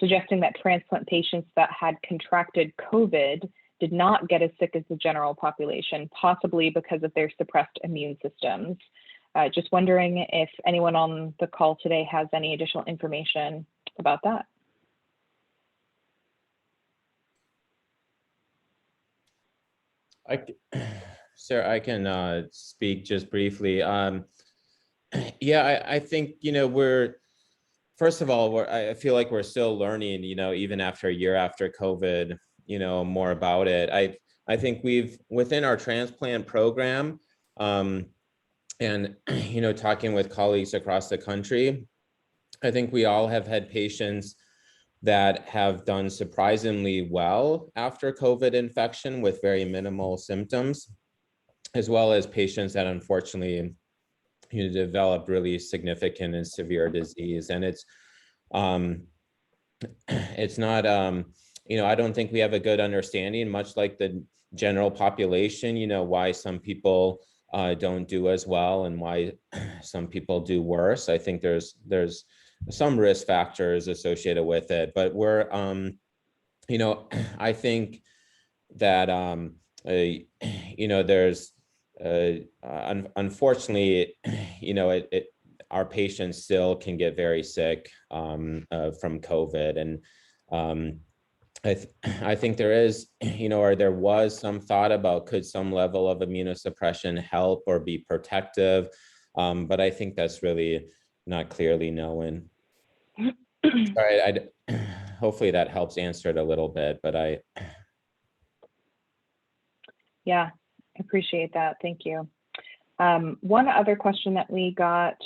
suggesting that transplant patients that had contracted COVID did not get as sick as the general population, possibly because of their suppressed immune systems. Just wondering if anyone on the call today has any additional information about that. Sarah, I can speak just briefly. Yeah, I think, first of all, I feel like we're still learning, even after a year after COVID, more about it. I think within our transplant program, and, talking with colleagues across the country, I think we all have had patients that have done surprisingly well after COVID infection with very minimal symptoms, as well as patients that unfortunately developed really significant and severe disease. And it's not, I don't think we have a good understanding, much like the general population, why some people don't do as well and why some people do worse. I think there's some risk factors associated with it, but we're, I think that, there's, unfortunately, our patients still can get very sick from COVID. And I think there is, or there was some thought about could some level of immunosuppression help or be protective, but I think that's really not clearly known. Sorry, hopefully that helps answer it a little bit, but Yeah, I appreciate that. Thank you. One other question that we got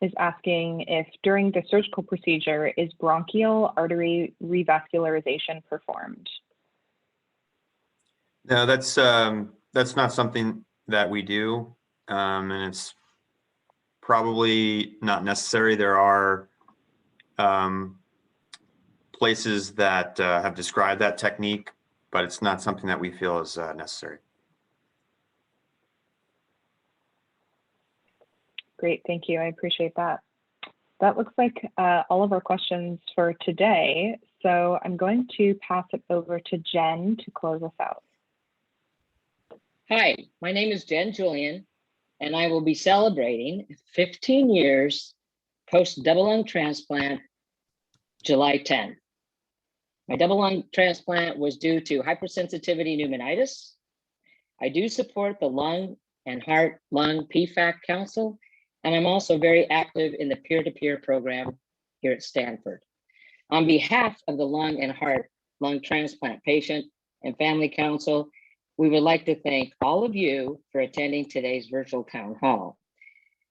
is asking if during the surgical procedure, is bronchial artery revascularization performed? No, that's not something that we do, and it's probably not necessary. There are places that have described that technique, but it's not something that we feel is necessary. Great, thank you. I appreciate that. That looks like all of our questions for today. So I'm going to pass it over to Jen to close us out. Hi, my name is Jen Julian, and I will be celebrating 15 years post double lung transplant, July 10. My double lung transplant was due to hypersensitivity pneumonitis. I do support the Lung and Heart Lung PFAC Council, and I'm also very active in the peer-to-peer program here at Stanford. On behalf of the Lung and Heart Lung Transplant Patient and Family Council, we would like to thank all of you for attending today's virtual town hall.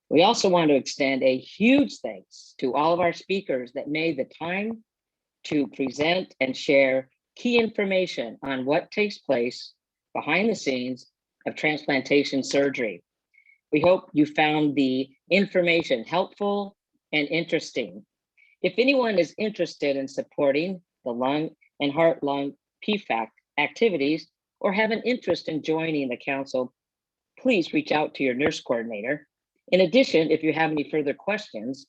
We also want to extend a huge thanks to all of our speakers that made the time to present and share key information on what takes place behind the scenes of transplantation surgery. We hope you found the information helpful and interesting. If anyone is interested in supporting the Lung and Heart Lung PFAC activities or have an interest in joining the council, please reach out to your nurse coordinator. In addition, if you have any further questions,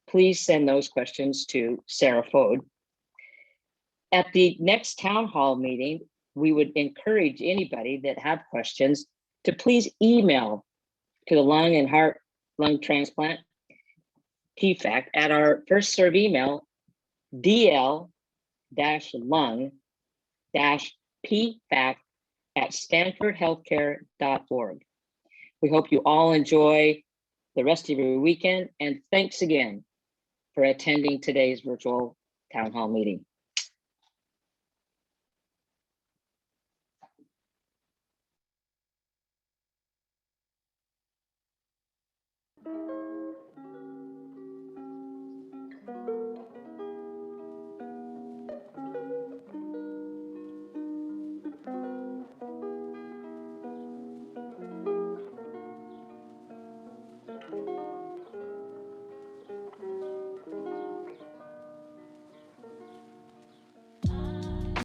please send those questions to Sarah Fode. At the next town hall meeting, we would encourage anybody that have questions to please email to the Lung and Heart Lung Transplant PFAC at our first serve email, dl-lung-pfac@stanfordhealthcare.org. We hope you all enjoy the rest of your weekend, and thanks again for attending today's virtual town hall meeting.